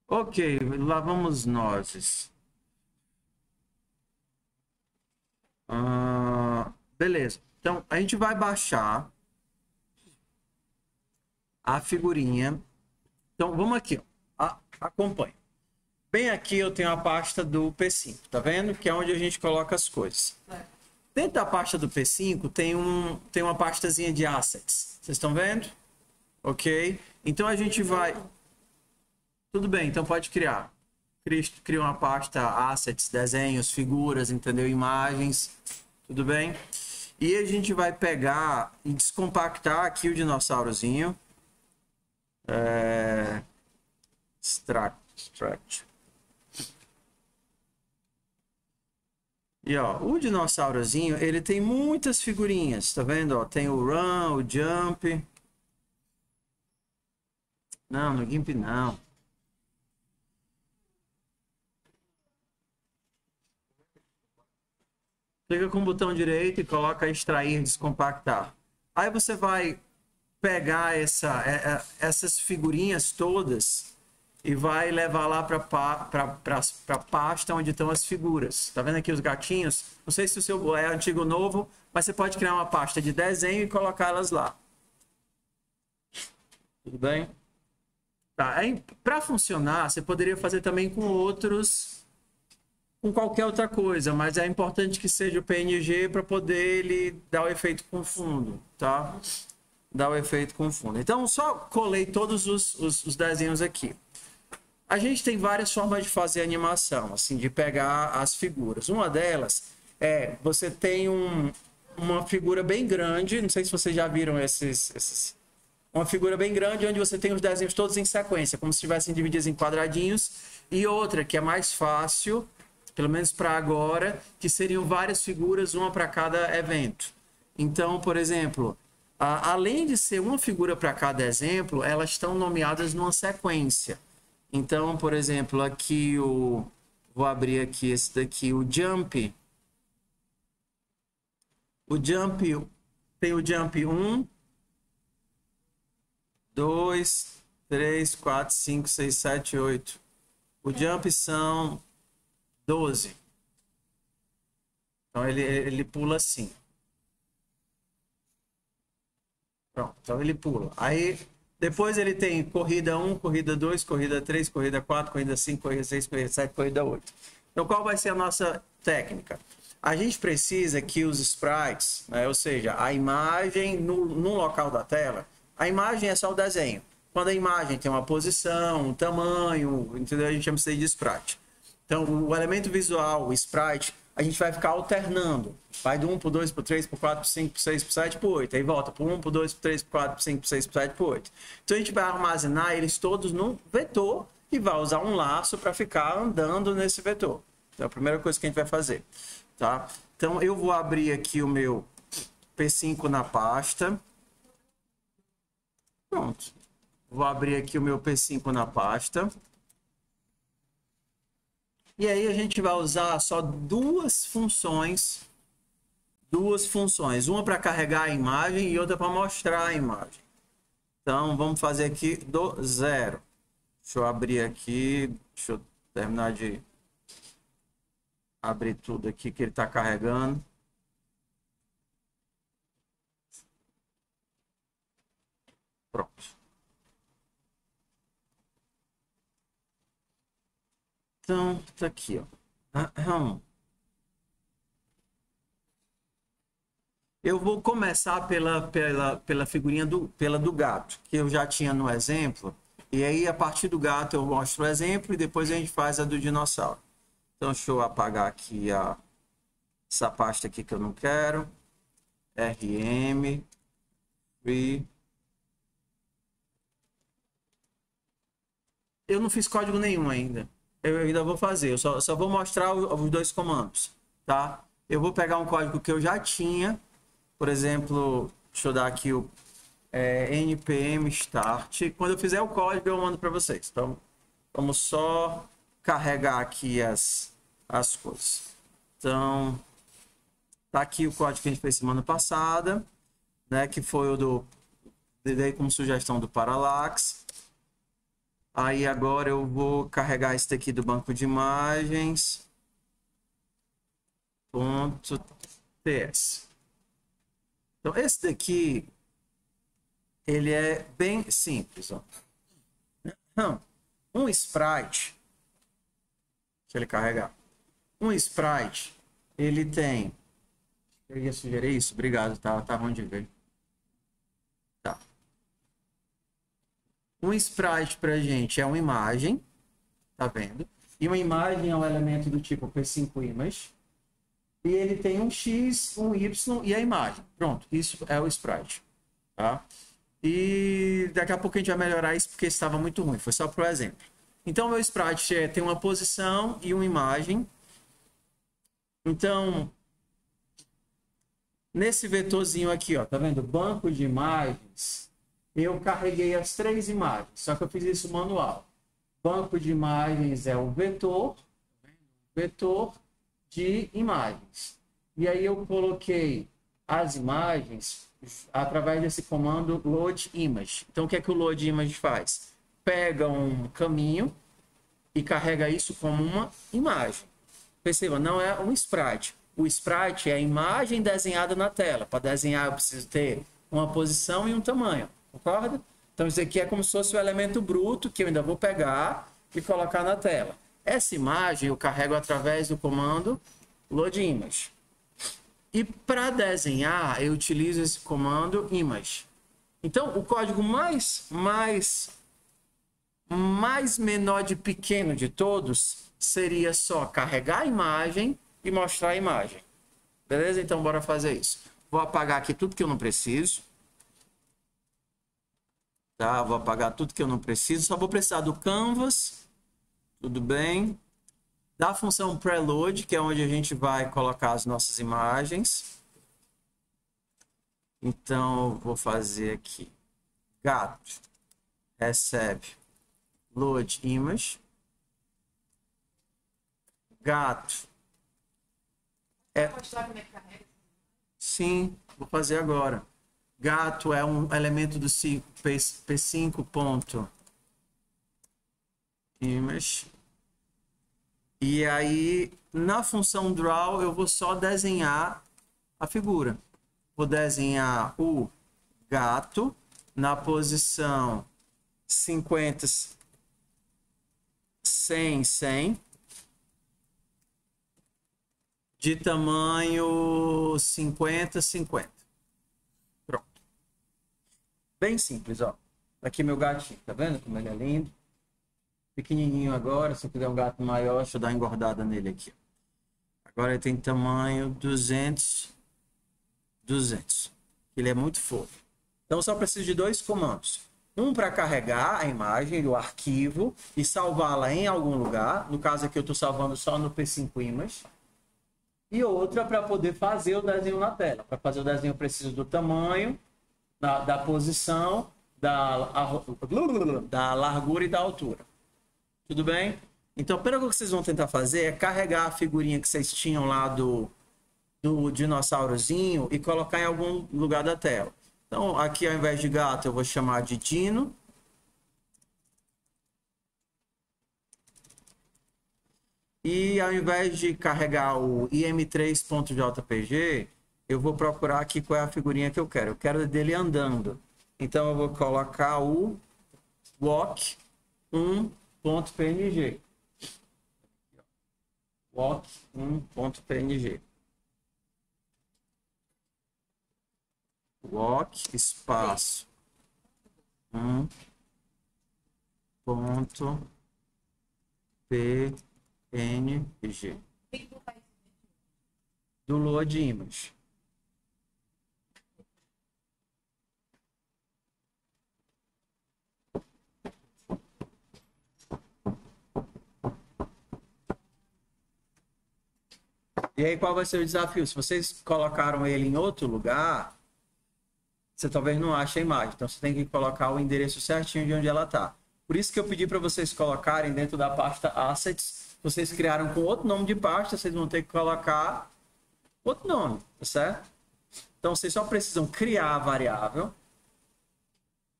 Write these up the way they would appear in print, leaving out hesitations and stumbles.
Ok, lá vamos nós. Beleza. Então, a gente vai baixar a figurinha. Então, vamos aqui. Ó. Acompanhe. Bem aqui eu tenho a pasta do P5, tá vendo? Que é onde a gente coloca as coisas. Dentro da pasta do P5 tem uma pastazinha de assets. Vocês estão vendo? Ok? Então a gente vai... Tudo bem, então pode criar. Cria uma pasta assets, desenhos, figuras, entendeu? Imagens. Tudo bem? E a gente vai pegar e descompactar aqui o dinossaurozinho. Extract. E ó, o dinossaurozinho, ele tem muitas figurinhas, tá vendo? Ó, tem o Run, o Jump. Não, no GIMP não. Clica com o botão direito e coloca extrair, descompactar. Aí você vai pegar essas figurinhas todas e vai levar lá para a pasta onde estão as figuras. Tá vendo aqui os gatinhos? Não sei se o seu é antigo ou novo, mas você pode criar uma pasta de desenho e colocá-las lá. Tudo bem? Tá, para funcionar, você poderia fazer também com outros, com qualquer outra coisa, mas é importante que seja o PNG para poder ele dar o efeito com fundo, tá? Dar o efeito com fundo. Então, só colei todos os desenhos aqui. A gente tem várias formas de fazer animação, assim, de pegar as figuras. Uma delas é, você tem uma figura bem grande, não sei se vocês já viram uma figura bem grande onde você tem os desenhos todos em sequência, como se estivessem divididos em quadradinhos, e outra que é mais fácil, pelo menos para agora, que seriam várias figuras, uma para cada evento. Então, por exemplo, além de ser uma figura para cada exemplo, elas estão nomeadas numa sequência. Então, por exemplo, aqui vou abrir aqui esse daqui, o Jump. O Jump tem o Jump 1, 2, 3, 4, 5, 6, 7, 8. O Jump são 12. Então ele pula assim. Pronto, então ele pula. Aí depois ele tem corrida 1, corrida 2, corrida 3, corrida 4, corrida 5, corrida 6, corrida 7, corrida 8. Então qual vai ser a nossa técnica? A gente precisa que os sprites, né, ou seja, a imagem no local da tela, a imagem é só o desenho. Quando a imagem tem uma posição, um tamanho, entendeu? A gente chama isso aí de sprite. Então, o elemento visual, o sprite, a gente vai ficar alternando. Vai do 1 para o 2, para o 3, para o 4, para o 5, para o 6, para o 7, para o 8. Aí volta para o 1, para o 2, para o 3, para o 4, para o 5, para o 6, para o 7, para o 8. Então, a gente vai armazenar eles todos num vetor e vai usar um laço para ficar andando nesse vetor. Então, é a primeira coisa que a gente vai fazer. Tá? Então, eu vou abrir aqui o meu P5 na pasta. Pronto. Vou abrir aqui o meu P5 na pasta. E aí a gente vai usar só duas funções. Uma para carregar a imagem e outra para mostrar a imagem. Então, vamos fazer aqui do zero. Deixa eu abrir aqui. Deixa eu terminar de abrir tudo aqui que ele está carregando. Pronto. Então, tá aqui, ó. Eu vou começar pela figurinha do gato, que eu já tinha no exemplo. E aí, a partir do gato, eu mostro o exemplo e depois a gente faz a do dinossauro. Então, deixa eu apagar aqui essa pasta aqui que eu não quero. RM, free. Eu não fiz código nenhum ainda. Eu ainda vou fazer. Eu só vou mostrar os dois comandos, tá? Eu vou pegar um código que eu já tinha. Por exemplo, deixa eu dar aqui o npm start. Quando eu fizer o código, eu mando para vocês. Então, vamos só carregar aqui as coisas. Então, tá aqui o código que a gente fez semana passada, né? Que foi o dei como sugestão do Parallax. Aí agora eu vou carregar esse daqui do banco de imagens. Ponto .ts. Então, esse daqui, ele é bem simples. Ó. Um sprite, se ele carregar, um sprite, ele tem... Eu ia sugerir isso? Obrigado, tá ruim de ver. Tá. Um sprite pra gente é uma imagem, tá vendo? E uma imagem é um elemento do tipo P5Image. E ele tem um X, um Y e a imagem. Pronto, isso é o sprite. Tá? E daqui a pouco a gente vai melhorar isso porque estava muito ruim. Foi só para o exemplo. Então, meu sprite tem uma posição e uma imagem. Então, nesse vetorzinho aqui, ó, tá vendo? Banco de imagens. Eu carreguei as 3 imagens, só que eu fiz isso manual. Banco de imagens é o vetor de imagens. E aí eu coloquei as imagens através desse comando load image. Então, o que é que o load image faz? Pega um caminho e carrega isso como uma imagem. Perceba, não é um sprite. O sprite é a imagem desenhada na tela. Para desenhar, eu preciso ter uma posição e um tamanho. Concorda? Então, isso aqui é como se fosse o elemento bruto que eu ainda vou pegar e colocar na tela. Essa imagem eu carrego através do comando load image. E para desenhar, eu utilizo esse comando image. Então, o código mais menor de pequeno de todos seria só carregar a imagem e mostrar a imagem. Beleza? Então, bora fazer isso. Vou apagar aqui tudo que eu não preciso. Tá? Vou apagar tudo que eu não preciso. Só vou precisar do canvas. Tudo bem. Da função preload, que é onde a gente vai colocar as nossas imagens. Então, vou fazer aqui. Gato recebe load image. Gato. Sim, vou fazer agora. Gato é um elemento do P5.image. E aí, na função draw, eu vou só desenhar a figura. Vou desenhar o gato na posição 50, 100, 100. De tamanho 50, 50. Pronto. Bem simples, ó. Aqui meu gatinho, tá vendo como ele é lindo? Pequenininho agora, se eu quiser um gato maior, deixa eu dar uma engordada nele aqui. Agora ele tem tamanho 200, 200. Ele é muito fofo. Então, só preciso de 2 comandos. Um para carregar a imagem do arquivo e salvá-la em algum lugar. No caso aqui, eu estou salvando só no P5Image. E outra para poder fazer o desenho na tela. Para fazer o desenho, eu preciso do tamanho, da posição, da largura e da altura. Tudo bem? Então, a primeira coisa que vocês vão tentar fazer é carregar a figurinha que vocês tinham lá do dinossaurozinho e colocar em algum lugar da tela. Então, aqui ao invés de gato, eu vou chamar de Dino. E ao invés de carregar o im3.jpg, eu vou procurar aqui qual é a figurinha que eu quero. Eu quero dele andando. Então, eu vou colocar o walk1.png. Walk1.png. Walk espaço 1.png do load image. E aí, qual vai ser o desafio? Se vocês colocaram ele em outro lugar, você talvez não ache a imagem. Então, você tem que colocar o endereço certinho de onde ela está. Por isso que eu pedi para vocês colocarem dentro da pasta Assets. Vocês criaram com outro nome de pasta, vocês vão ter que colocar outro nome, tá certo? Então, vocês só precisam criar a variável,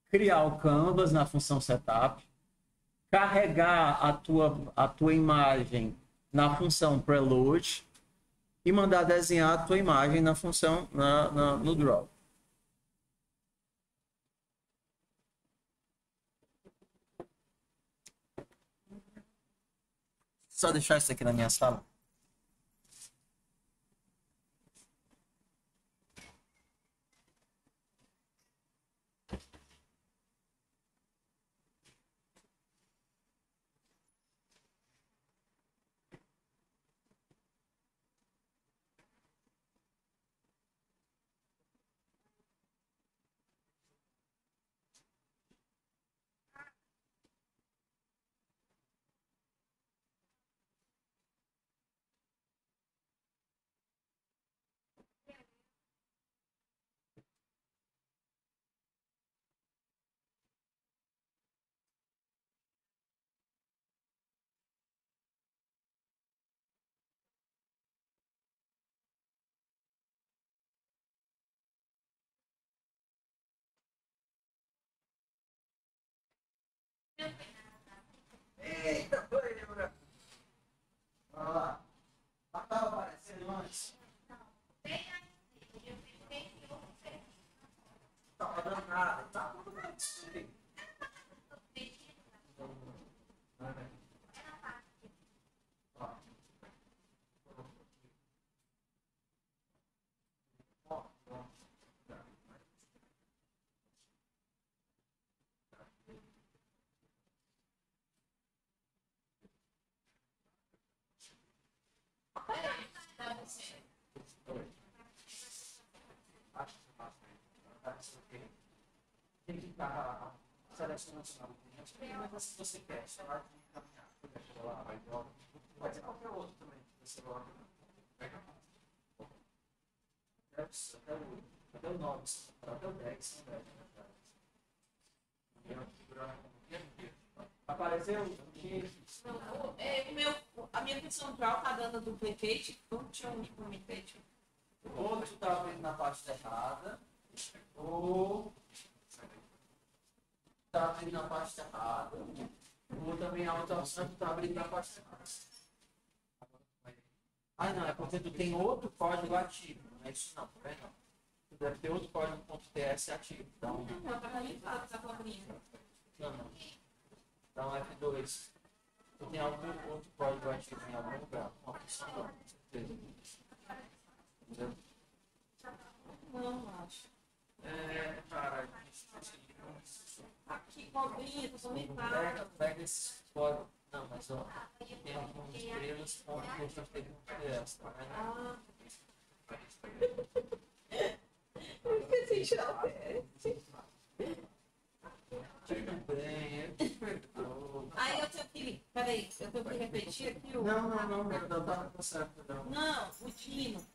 criar o canvas na função setup, carregar a tua imagem na função preload e mandar desenhar a tua imagem na função no draw. Só deixar isso aqui na minha sala. Eita, foi, Débora. Olha lá. Estava aparecendo antes. Não estava dando nada. Tá tudo bem. Tem que estar selecionando se você quer, só vai encaminhar. Pode ser qualquer outro também. Você coloca. Até o 9, até o 10 são 10. Apareceu? A minha função draw está dando duplicate, não tinha um duplicate. Ou tu está abrindo na pasta errada, ou está abrindo na pasta errada, ou também a outra opção tu está abrindo na pasta errada. Ah, não, é porque tu tem outro código ativo, não é isso não, tá vendo? Tu deve ter outro código .ts ativo, então... Não, tá limpado essa palavrinha. Não. Então, F2. Tu tem algum outro código ativo em algum lugar? Uma opção não, com certeza. Entendeu? Não, acho. Cara, aqui, cobrinha, tô limpado. pega esses códigos. Não, mas ó, tem algumas estrelas com .ts, tá vendo? Ah. Eu esqueci de tirar o teste. Tudo bem, eu te perdoo. Aí eu tenho que. Peraí, eu tenho que repetir aqui o. Não tá certo, não. Não, o Dino.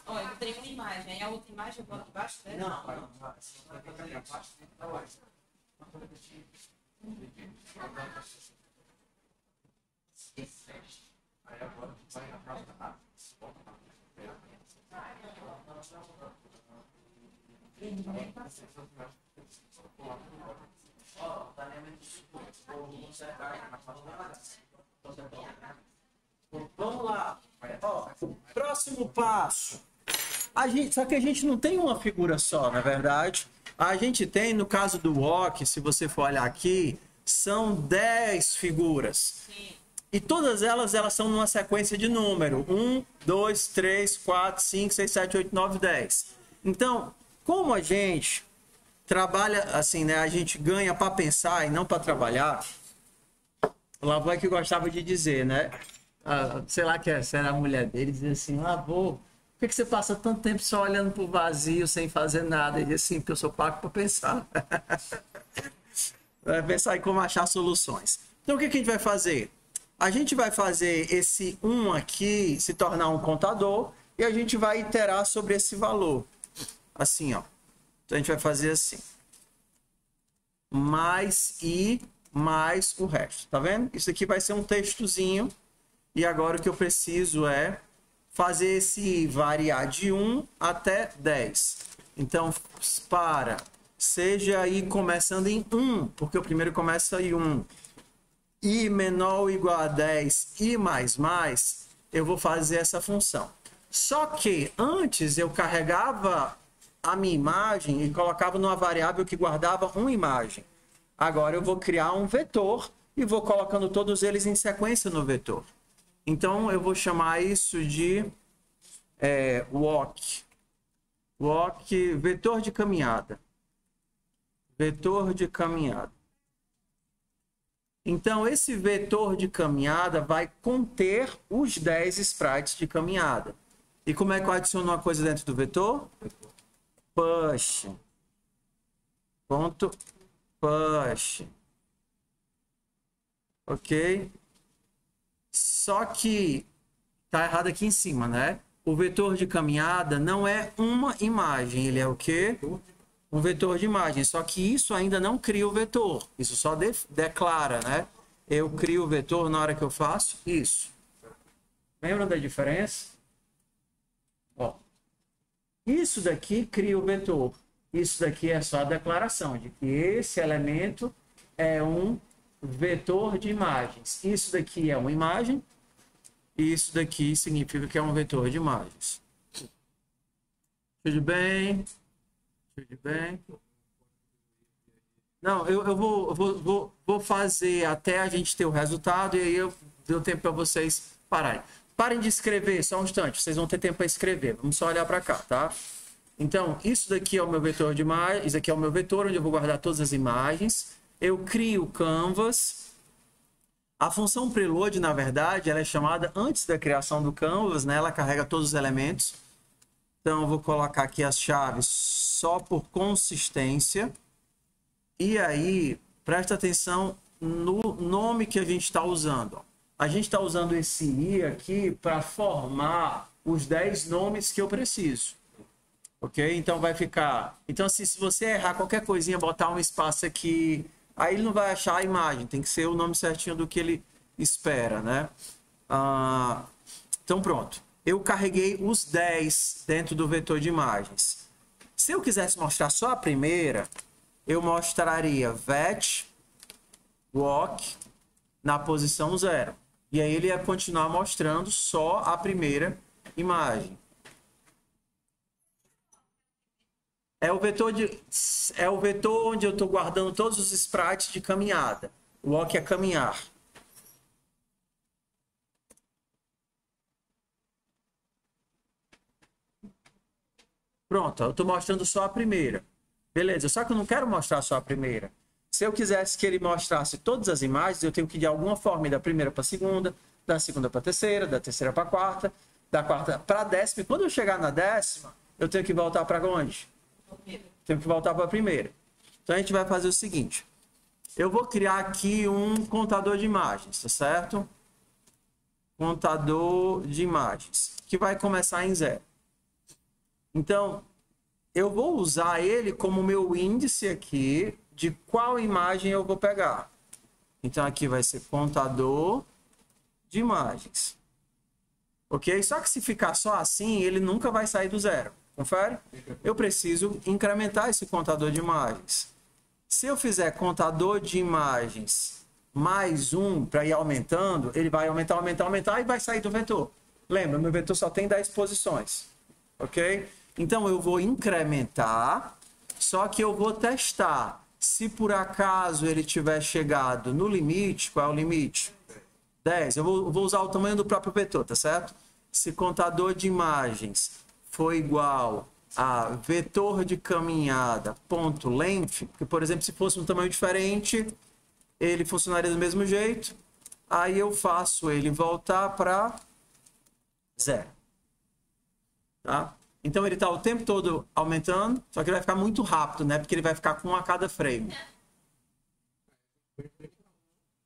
Ó, eu tenho uma imagem, aí a outra imagem eu boto embaixo dela. Não, vai fazer a parte da live. Aí agora vai na próxima. Vamos lá. Ó, próximo passo. Só que a gente não tem uma figura só, na verdade. A gente tem, no caso do walk, se você for olhar aqui, são 10 figuras. Sim. E todas elas são numa sequência de número. 1, 2, 3, 4, 5, 6, 7, 8, 9, 10. Então, como a gente trabalha assim, né? A gente ganha para pensar e não para trabalhar. O Lavoie que gostava de dizer, né? Sei lá, se era a mulher dele, dizia assim: Lavô, por que você passa tanto tempo só olhando para o vazio sem fazer nada? Ele disse assim: porque eu sou pago para pensar. Vai pensar em como achar soluções. Então, o que a gente vai fazer? A gente vai fazer esse 1 aqui se tornar um contador e a gente vai iterar sobre esse valor. Assim, ó. Então, a gente vai fazer assim. Mais i, mais o resto. Tá vendo? Isso aqui vai ser um textozinho. E agora o que eu preciso é fazer esse variar de 1 até 10. Então, seja aí começando em 1, porque o primeiro começa em 1. i menor ou igual a 10 i mais, eu vou fazer essa função. Só que antes eu carregava a minha imagem e colocava numa variável que guardava uma imagem. Agora eu vou criar um vetor e vou colocando todos eles em sequência no vetor. Então eu vou chamar isso de walk. Walk, vetor de caminhada. Vetor de caminhada. Então, esse vetor de caminhada vai conter os 10 sprites de caminhada. E como é que eu adiciono uma coisa dentro do vetor? Push. Ponto push. Ok? Só que tá errado aqui em cima, né? O vetor de caminhada não é uma imagem. Ele é o quê? Um vetor de imagem, só que isso ainda não cria o vetor, isso só declara, né? Eu crio o vetor na hora que eu faço isso. Lembra da diferença? Ó, isso daqui cria o vetor, isso daqui é só a declaração de que esse elemento é um vetor de imagens. Isso daqui é uma imagem, e isso daqui significa que é um vetor de imagens. Tudo bem? Tudo bem? Não, eu vou fazer até a gente ter o resultado e aí eu dou tempo para vocês pararem. Parem de escrever, só um instante, vocês vão ter tempo para escrever. Vamos só olhar para cá, tá? Então, isso daqui é o meu vetor de imagens, isso aqui é o meu vetor onde eu vou guardar todas as imagens. Eu crio o canvas. A função preload, na verdade, ela é chamada antes da criação do canvas, né? Ela carrega todos os elementos. Então, eu vou colocar aqui as chaves só por consistência. E aí, presta atenção no nome que a gente está usando. A gente está usando esse i aqui para formar os 10 nomes que eu preciso. Ok? Então, vai ficar... Então, assim, se você errar qualquer coisinha, botar um espaço aqui, aí ele não vai achar a imagem. Tem que ser o nome certinho do que ele espera, né? Então, pronto. Eu carreguei os 10 dentro do vetor de imagens. Se eu quisesse mostrar só a primeira, eu mostraria vet walk na posição 0. E aí ele ia continuar mostrando só a primeira imagem. É o vetor onde eu estou guardando todos os sprites de caminhada. O walk é caminhar. Pronto, eu estou mostrando só a primeira. Beleza, só que eu não quero mostrar só a primeira. Se eu quisesse que ele mostrasse todas as imagens, eu tenho que de alguma forma ir da primeira para a segunda, da segunda para a terceira, da terceira para a quarta, da quarta para a décima. E quando eu chegar na décima, eu tenho que voltar para onde? Tenho que voltar para a primeira. Então a gente vai fazer o seguinte. Eu vou criar aqui um contador de imagens, tá certo? Contador de imagens, que vai começar em 0. Então, eu vou usar ele como meu índice aqui de qual imagem eu vou pegar. Então, aqui vai ser contador de imagens. Ok? Só que se ficar só assim, ele nunca vai sair do 0. Confere? Eu preciso incrementar esse contador de imagens. Se eu fizer contador de imagens mais 1 para ir aumentando, ele vai aumentar, aumentar, aumentar e vai sair do vetor. Lembra, meu vetor só tem 10 posições. Ok? Então, eu vou incrementar, só que eu vou testar. Se por acaso ele tiver chegado no limite, qual é o limite? 10. Eu vou usar o tamanho do próprio vetor, tá certo? Se contador de imagens for igual a vetor de caminhada ponto length, porque, por exemplo, se fosse um tamanho diferente, ele funcionaria do mesmo jeito. Aí eu faço ele voltar para 0. Tá? Então, ele está o tempo todo aumentando, só que ele vai ficar muito rápido, né? Porque ele vai ficar com um a cada frame.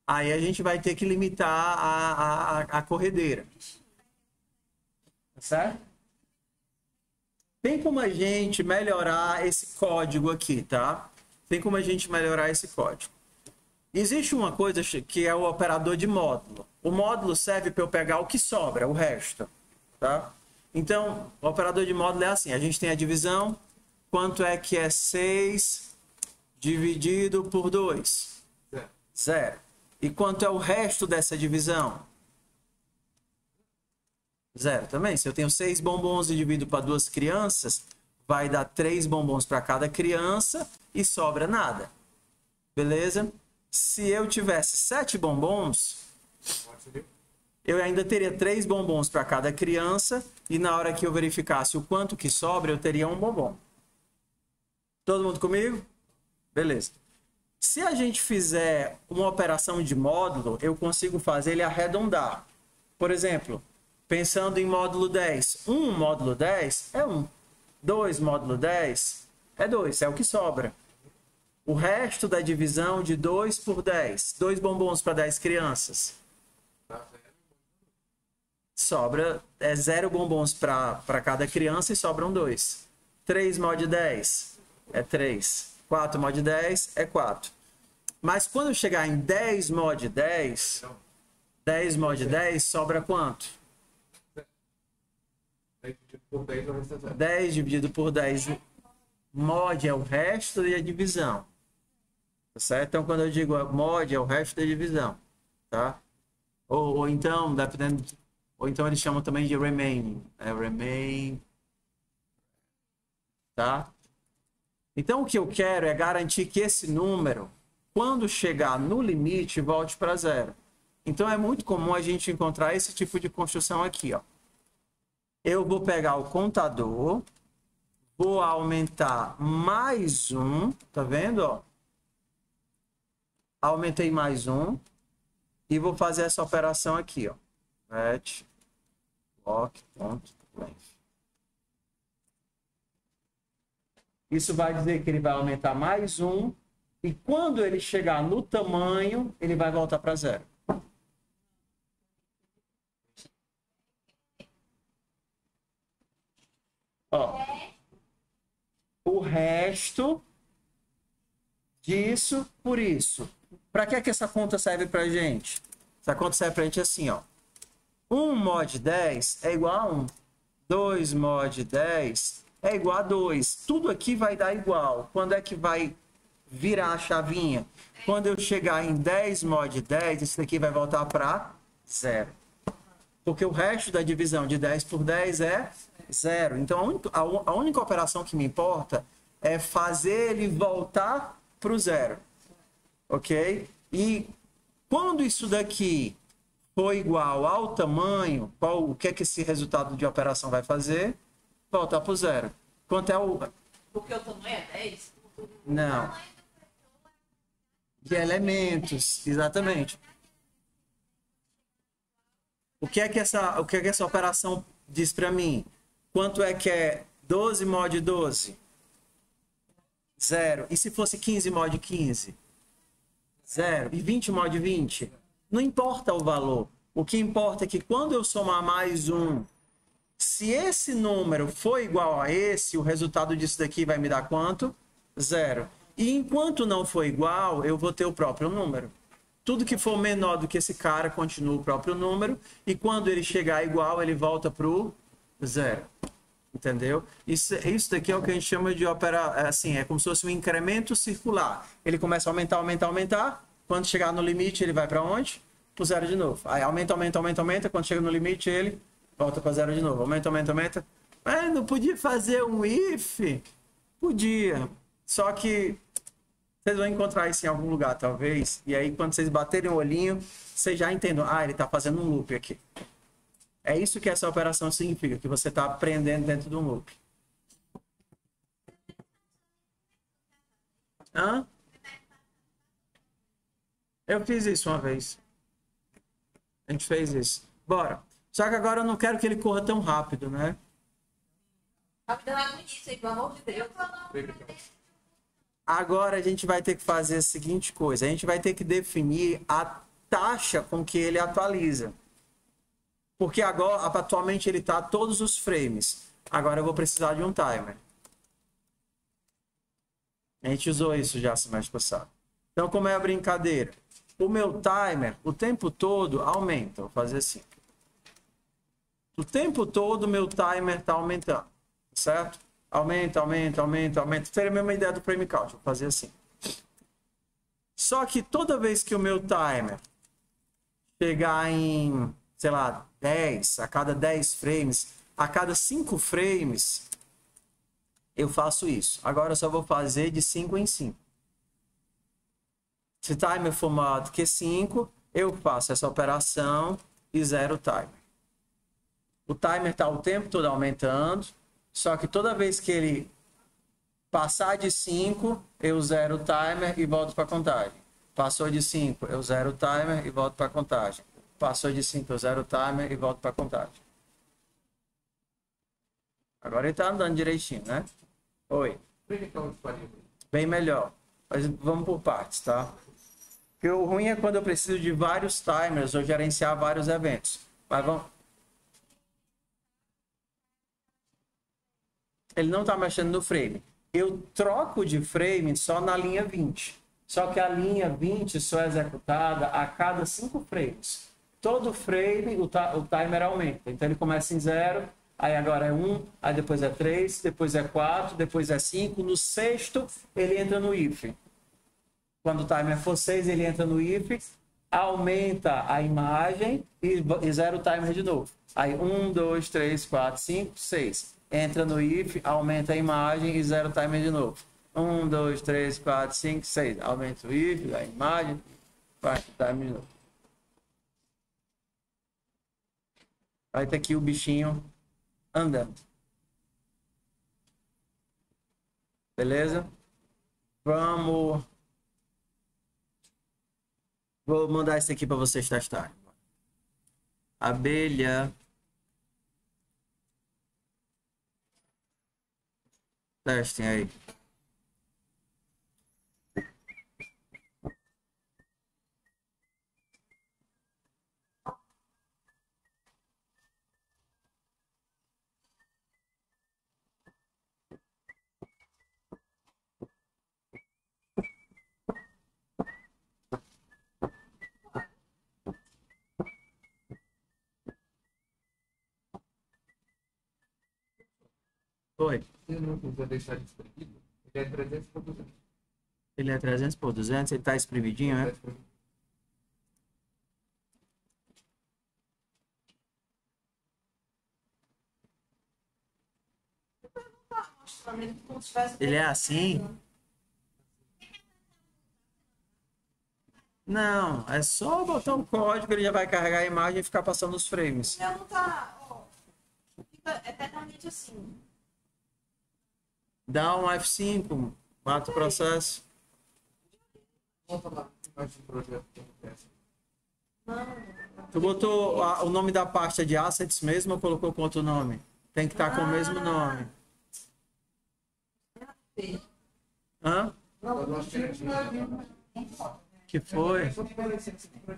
Aí a gente vai ter que limitar a corredeira. Tá certo? Tem como a gente melhorar esse código aqui, tá? Tem como a gente melhorar esse código. Existe uma coisa que é o operador de módulo. O módulo serve para eu pegar o que sobra, o resto, tá? Então, o operador de módulo é assim, a gente tem a divisão, quanto é que é 6 dividido por 2? 0. E quanto é o resto dessa divisão? 0 também. Se eu tenho 6 bombons e divido para 2 crianças, vai dar 3 bombons para cada criança e sobra nada. Beleza? Se eu tivesse 7 bombons, eu ainda teria 3 bombons para cada criança e na hora que eu verificasse o quanto que sobra, eu teria um bombom. Todo mundo comigo? Beleza. Se a gente fizer uma operação de módulo, eu consigo fazer ele arredondar. Por exemplo, pensando em módulo 10. 1 módulo 10 é 1. 2 módulo 10 é 2, é o que sobra. O resto da divisão de 2 por 10. 2 bombons para 10 crianças. Sobra 0 bombons para cada criança e sobram 2. 3 mod 10 é 3. 4 mod 10 é 4. Mas quando eu chegar em 10 mod 10, 10 mod 10 sobra quanto? 10 dividido por 10 mod é o resto da divisão. Tá certo? Então, quando eu digo mod é o resto da divisão. Tá? Ou então, dependendo... Ou então eles chamam também de remaining. É remain. Tá? Então o que eu quero é garantir que esse número, quando chegar no limite, volte para 0. Então é muito comum a gente encontrar esse tipo de construção aqui. Ó. Eu vou pegar o contador, vou aumentar mais 1. Tá vendo? Ó? Aumentei mais 1. E vou fazer essa operação aqui. Ó. Let block.length. Isso vai dizer que ele vai aumentar mais 1. E quando ele chegar no tamanho, ele vai voltar para 0. Ó, o resto disso por isso. Para que essa conta serve para a gente? Essa conta serve para a gente assim, ó. 1 mod 10 é igual a 1. 2 mod 10 é igual a 2. Tudo aqui vai dar igual. Quando é que vai virar a chavinha? Quando eu chegar em 10 mod 10, isso daqui vai voltar para 0. Porque o resto da divisão de 10 por 10 é 0. Então, a única operação que me importa é fazer ele voltar para o 0. Ok? E quando isso daqui for igual ao tamanho, o que é que esse resultado de operação vai fazer? Voltar para o 0. Quanto é o... Porque o tamanho é 10? Não. De elementos, exatamente. O que é que essa operação diz para mim? Quanto é que é 12 mod 12? 0. E se fosse 15 mod 15? 0. E 20 mod 20? Não importa o valor. O que importa é que quando eu somar mais 1, se esse número for igual a esse, o resultado disso daqui vai me dar quanto? 0. E enquanto não for igual, eu vou ter o próprio número. Tudo que for menor do que esse cara continua o próprio número. E quando ele chegar igual, ele volta para o 0. Entendeu? Isso daqui é o que a gente chama de assim, é como se fosse um incremento circular. Ele começa a aumentar, aumentar, aumentar. Quando chegar no limite, ele vai para onde? Para o 0 de novo. Aí aumenta, aumenta, aumenta, aumenta. Quando chega no limite, ele volta para 0 de novo. Aumenta, aumenta, aumenta. Mas não podia fazer um if? Podia. Só que vocês vão encontrar isso em algum lugar, talvez. E aí, quando vocês baterem o olhinho, vocês já entendem. Ah, ele está fazendo um loop aqui. É isso que essa operação significa, que você está aprendendo dentro de um loop. Hã? Eu fiz isso uma vez. A gente fez isso. Bora. Só que agora eu não quero que ele corra tão rápido, né? Rápido lá no início, pelo amor de Deus. Agora a gente vai ter que fazer a seguinte coisa. A gente vai ter que definir a taxa com que ele atualiza. Porque agora, atualmente, ele está todos os frames. Agora eu vou precisar de um timer. A gente usou isso já semestre passado. Então, como é a brincadeira? O meu timer, o tempo todo, aumenta. Vou fazer assim. O tempo todo, o meu timer está aumentando. Certo? Aumenta, aumenta, aumenta, aumenta. Teria a mesma ideia do frame count. Vou fazer assim. Só que toda vez que o meu timer chegar em, sei lá, 10, a cada 10 frames, a cada 5 frames, eu faço isso. Agora eu só vou fazer de 5 em 5. Se o timer for maior do que 5, eu faço essa operação e zero o timer. O timer está o tempo todo aumentando, só que toda vez que ele passar de 5, eu zero o timer e volto para a contagem. Passou de 5, eu zero o timer e volto para a contagem. Passou de 5, eu zero o timer e volto para a contagem. Agora ele está andando direitinho, né? Oi. Bem melhor. Mas vamos por partes, tá? Porque o ruim é quando eu preciso de vários timers ou gerenciar vários eventos. Mas vamos... Ele não está mexendo no frame. Eu troco de frame só na linha 20. Só que a linha 20 só é executada a cada 5 frames. Todo frame, o timer aumenta. Então ele começa em 0, aí agora é 1, aí depois é 3, depois é 4, depois é 5. No sexto, ele entra no if. Quando o timer for 6, ele entra no if, aumenta a imagem e zera o timer de novo. Aí 1, 2, 3, 4, 5, 6. Entra no if, aumenta a imagem e zera o timer de novo. 1, 2, 3, 4, 5, 6. Aumenta o if, a imagem, vai o timer de novo. Vai ter aqui o bichinho andando. Beleza? Vamos... Vou mandar isso aqui para vocês testarem. Abelha. Testem aí. Oi. Se eu não quiser deixar ele espremido, ele é 300 por 200. Ele é 300 por 200, ele tá espremidinho, né? Ele é assim? Não, é só botar um código, ele já vai carregar a imagem e ficar passando os frames. O meu não tá, ó, fica eternamente assim. Dá um F5, mata o processo. Volta lá, mais um projeto que acontece. Tu botou o nome da pasta de assets mesmo ou colocou com outro nome? Tem que estar com o mesmo nome. Hã? Que foi?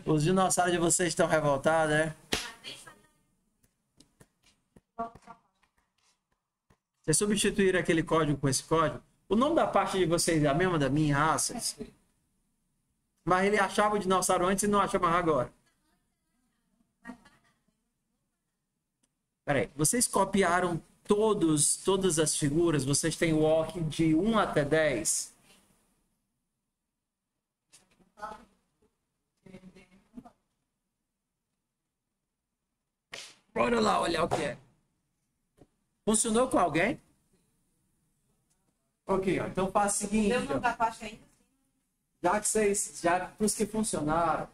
Os dinossauros de vocês estão revoltados, é? Vocês substituíram aquele código com esse código? O nome da parte de vocês é a mesma da minha, assets? Mas ele achava o dinossauro antes e não acha mais agora. Peraí, vocês copiaram todas as figuras? Vocês têm o walk de 1 até 10? Bora lá olhar o que é. Funcionou com alguém? Ok, ó, então faz o seguinte. Deu o nome da pasta ainda? Já para os que funcionaram,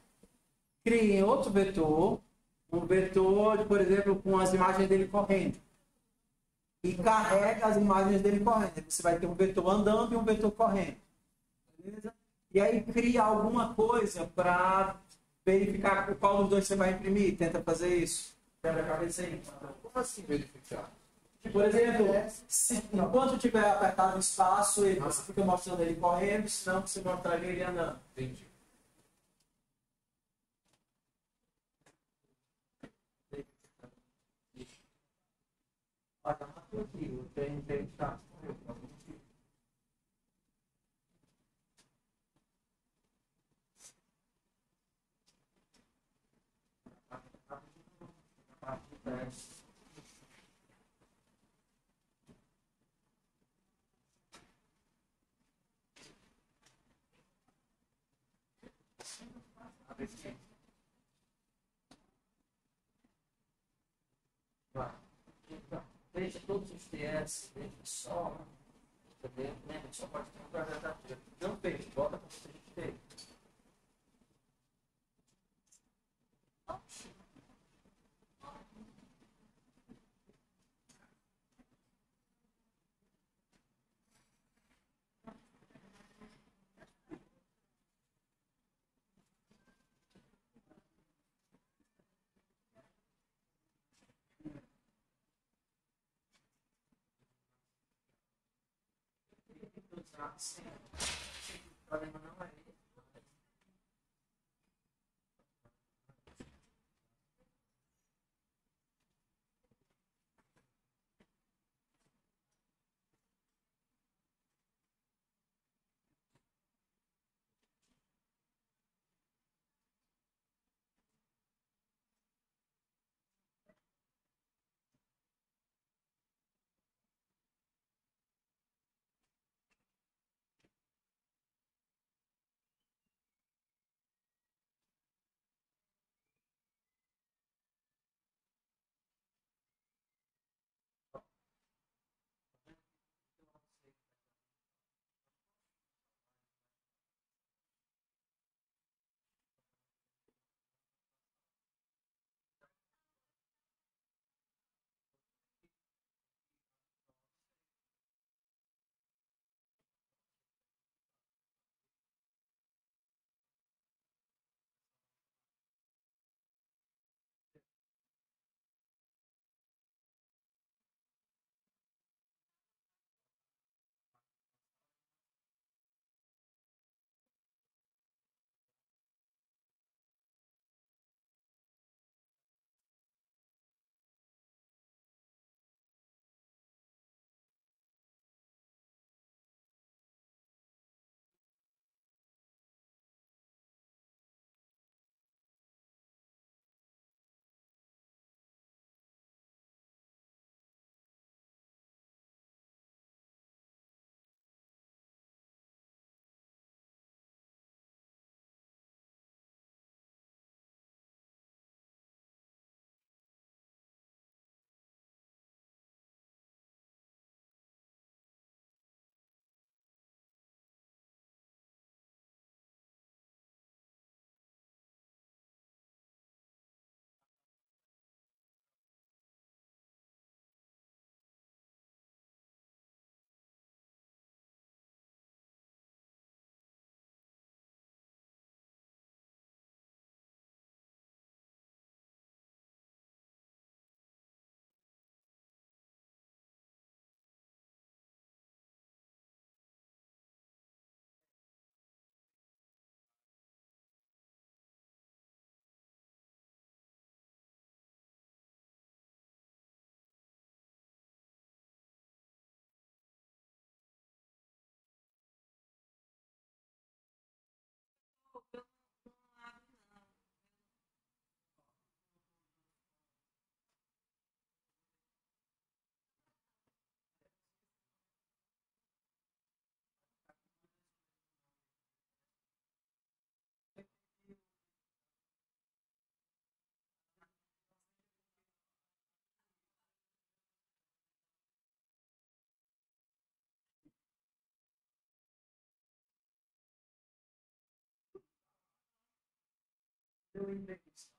criem outro vetor, um vetor, por exemplo, com as imagens dele correndo. E carrega as imagens dele correndo. Você vai ter um vetor andando e um vetor correndo. Beleza? E aí cria alguma coisa para verificar qual dos dois você vai imprimir. Tenta fazer isso. Quebra a cabeça aí. Como assim verificar? Por exemplo, enquanto tiver apertado o espaço, você fica mostrando ele correndo, senão você mostraria ele andando. Entendi. Olha, tá aqui, tem, tá. veja todos os TS, veja só, entendeu? Lembra que só pode ter um projeto ativo. Não fez, bota para você ter. Sim, o problema não é esse. Eu entrevista.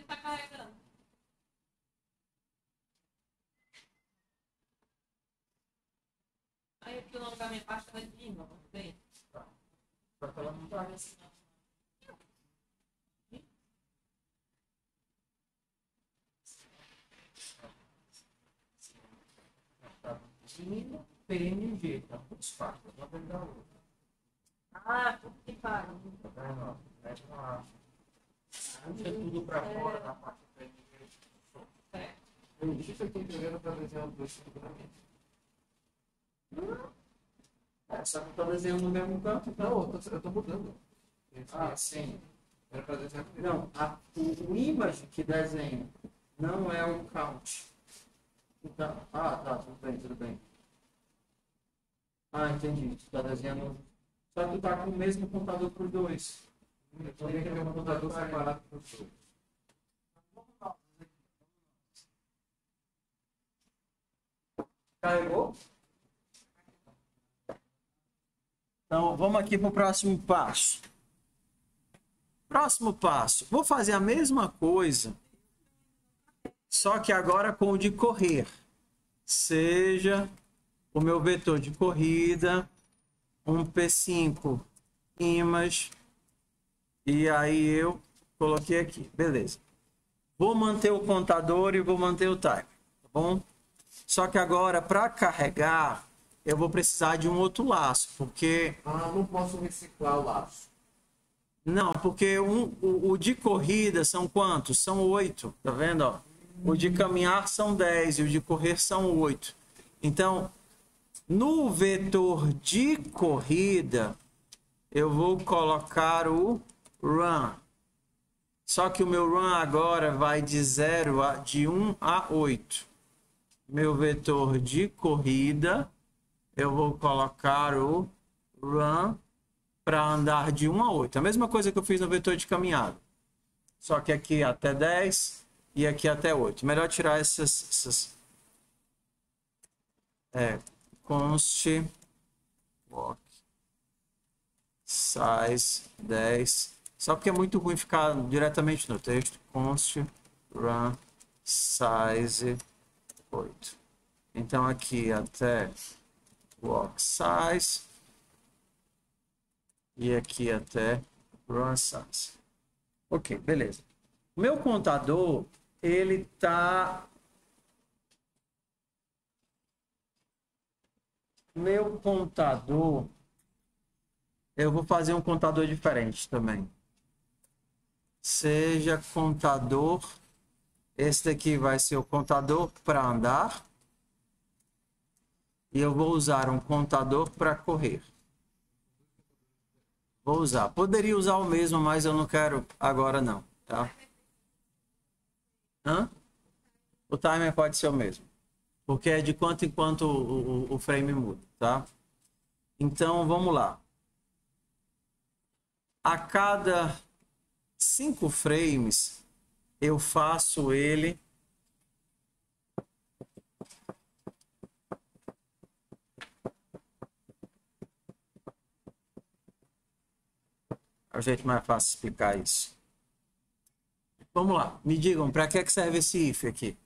tá carregando. Aí aqui o nome da minha pasta é de não tem. Só que ela não tá. PNG, tá muito fácil, não vai dar outra. Ah, tudo que pariu. Tá vendo? Puxa tudo pra fora da parte do PNG. Eu disse aqui jogando pra desenhar dois seguramente. Só que eu tô desenhando no mesmo canto, então eu tô mudando. Ah, sim. Era pra desenhar. Não, o image que desenha não é o count. Então, tá, tudo bem, tudo bem. Ah, entendi. Tu tá desenhando. Só que tu tá com o mesmo contador para os dois. Eu também quero um contador separado para os dois. Carregou? Então, vamos aqui para o próximo passo. Próximo passo. Vou fazer a mesma coisa, só que agora com o de correr. Seja o meu vetor de corrida, um P5 image, e aí eu coloquei aqui. Beleza. Vou manter o contador e vou manter o timer, tá bom? Só que agora, para carregar, eu vou precisar de um outro laço, porque... não posso reciclar o laço. Não, porque o de corrida são quantos? São 8, tá vendo? Ó? O de caminhar são 10 e o de correr são 8. Então, no vetor de corrida, eu vou colocar o run. Só que o meu run agora vai de 1 a 8. Meu vetor de corrida, eu vou colocar o run para andar de 1 a 8. A mesma coisa que eu fiz no vetor de caminhada. Só que aqui até 10 e aqui até 8. Melhor tirar essas const walk size 10. Só porque é muito ruim ficar diretamente no texto. Const run size 8. Então aqui até walk size e aqui até run size. Ok, beleza. O meu contador, ele tá... Meu contador, eu vou fazer um contador diferente também. Seja contador, esse daqui vai ser o contador para andar. E eu vou usar um contador para correr. Vou usar. Poderia usar o mesmo, mas eu não quero agora não, tá? O timer pode ser o mesmo. Porque é de quanto em quanto o frame muda, tá? Então, vamos lá. A cada 5 frames, eu faço ele... É o jeito mais fácil de explicar isso. Vamos lá. Me digam, para que serve esse if aqui?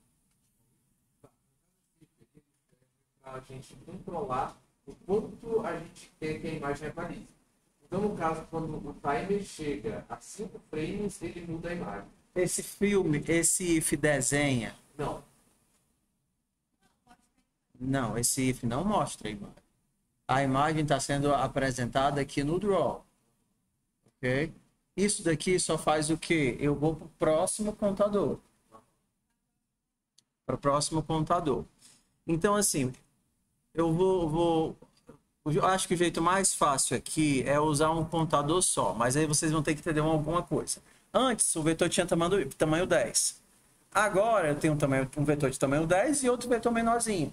Para a gente controlar o quanto a gente quer que a imagem apareça. Então, no caso, quando o timer chega a 5 frames, ele muda a imagem. Esse filme, esse if desenha? Não. Não, esse if não mostra a imagem. A imagem está sendo apresentada aqui no draw. Ok? Isso daqui só faz o quê? Eu vou para o próximo contador. Para o próximo contador. Então, assim, eu acho que o jeito mais fácil aqui é usar um contador só. Mas aí vocês vão ter que entender alguma coisa. Antes, o vetor tinha tamanho 10. Agora, eu tenho um vetor de tamanho 10 e outro vetor menorzinho.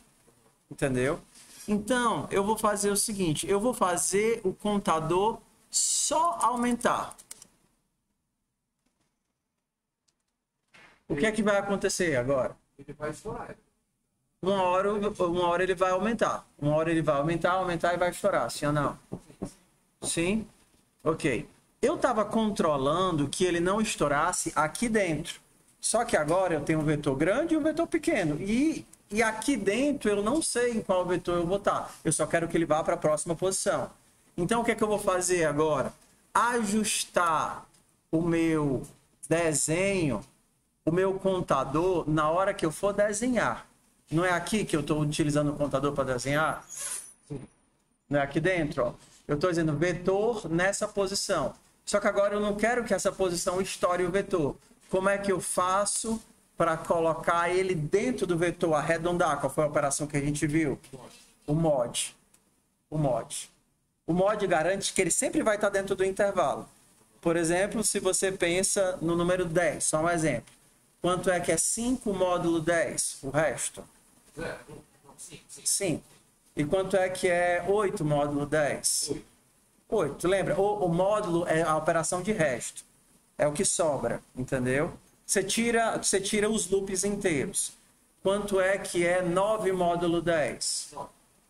Entendeu? Então, eu vou fazer o seguinte. Eu vou fazer o contador só aumentar. O que é que vai acontecer agora? Ele vai estourar. Uma hora ele vai aumentar. Uma hora ele vai aumentar e vai estourar. Sim ou não? Sim? Ok. Eu estava controlando que ele não estourasse aqui dentro. Só que agora eu tenho um vetor grande e um vetor pequeno. E aqui dentro eu não sei em qual vetor eu vou estar. Eu só quero que ele vá para a próxima posição. Então, o que é que eu vou fazer agora? Ajustar o meu desenho, o meu contador, na hora que eu for desenhar. Não é aqui que eu estou utilizando o contador para desenhar? Não é aqui dentro, ó. Eu estou dizendo vetor nessa posição. Só que agora eu não quero que essa posição estoure o vetor. Como é que eu faço para colocar ele dentro do vetor, arredondar? Qual foi a operação que a gente viu? O mod. O mod. O mod garante que ele sempre vai estar dentro do intervalo. Por exemplo, se você pensa no número 10, só um exemplo. Quanto é que é 5 módulo 10? O resto? 5. E quanto é que é 8 módulo 10? 8. Lembra? O módulo é a operação de resto. É o que sobra, entendeu? Você tira os loops inteiros. Quanto é que é 9 módulo 10?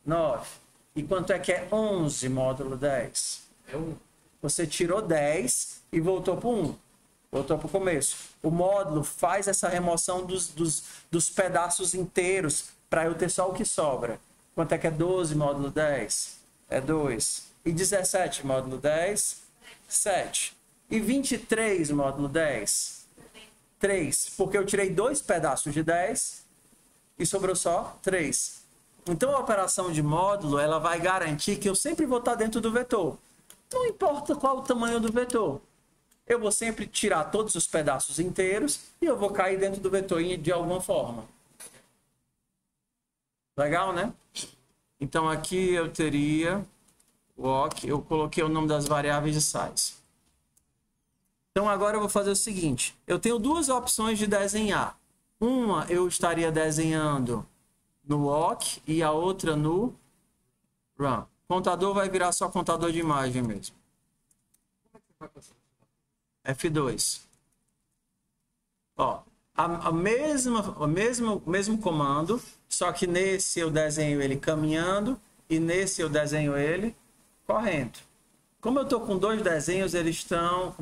9. E quanto é que é 11 módulo 10? É 1. Você tirou 10 e voltou para 1. Voltou para o começo. O módulo faz essa remoção dos pedaços inteiros para eu ter só o que sobra. Quanto é que é 12 módulo 10? É 2. E 17 módulo 10? 7. E 23 módulo 10? 3. Porque eu tirei 2 pedaços de 10 e sobrou só 3. Então a operação de módulo ela vai garantir que eu sempre vou estar dentro do vetor. Não importa qual o tamanho do vetor. Eu vou sempre tirar todos os pedaços inteiros e eu vou cair dentro do vetor de alguma forma. Legal, né? Então aqui eu teria walk, eu coloquei o nome das variáveis de size. Então agora eu vou fazer o seguinte, eu tenho duas opções de desenhar. Uma eu estaria desenhando no walk e a outra no run. Contador vai virar só contador de imagem mesmo. F2. Ó, o mesmo comando, só que nesse eu desenho ele caminhando e nesse eu desenho ele correndo. Como eu estou com dois desenhos, eles estão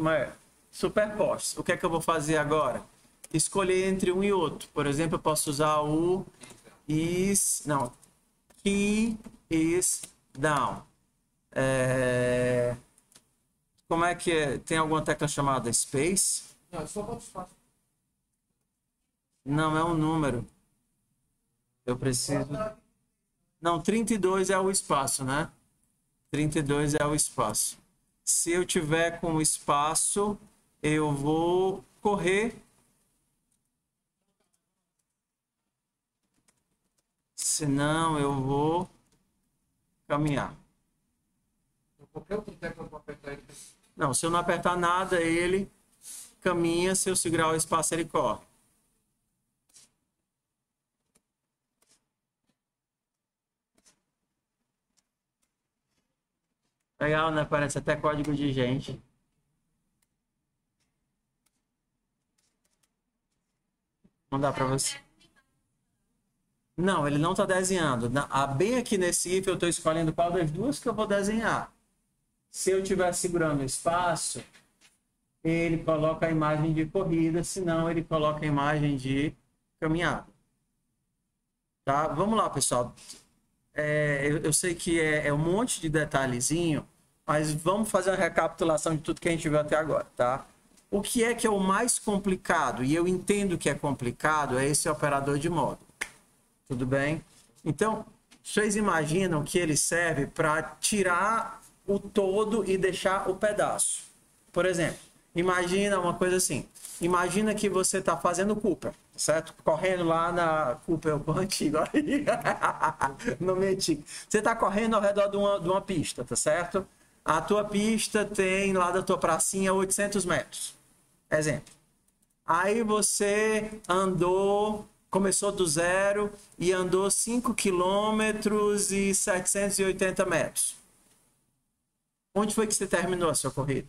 superpostos. O que é que eu vou fazer agora? Escolher entre um e outro. Por exemplo, eu posso usar o key is down. Como é que é? Tem alguma tecla chamada space? Não, é só bota espaço. Não, é um número. Eu preciso... Não, 32 é o espaço, né? 32 é o espaço. Se eu tiver com o espaço, eu vou correr. Se não, eu vou caminhar. Qualquer outra tecla para apertar ele. Não, se eu não apertar nada, ele caminha. Se eu segurar o espaço, ele corre. Legal, né? Parece até código de gente. Não dá para você. Não, ele não está desenhando. Bem aqui nesse if, eu estou escolhendo qual das duas que eu vou desenhar. Se eu estiver segurando o espaço, ele coloca a imagem de corrida, senão ele coloca a imagem de caminhada. Tá? Vamos lá, pessoal. Eu sei que é um monte de detalhezinho, mas vamos fazer uma recapitulação de tudo que a gente viu até agora, tá? O que é o mais complicado, e eu entendo que é complicado, é esse operador de módulo. Tudo bem? Então, vocês imaginam que ele serve para tirar o todo e deixar o pedaço. Por exemplo, imagina uma coisa assim. Imagina que você está fazendo Cooper, certo? Correndo lá na... Cooper é o antigo. Nome antigo. Você está correndo ao redor de uma pista, tá certo? A tua pista tem lá da tua pracinha 800 metros. Exemplo. Aí você andou... Começou do zero e andou 5 quilômetros e 780 metros. Onde foi que você terminou a sua corrida?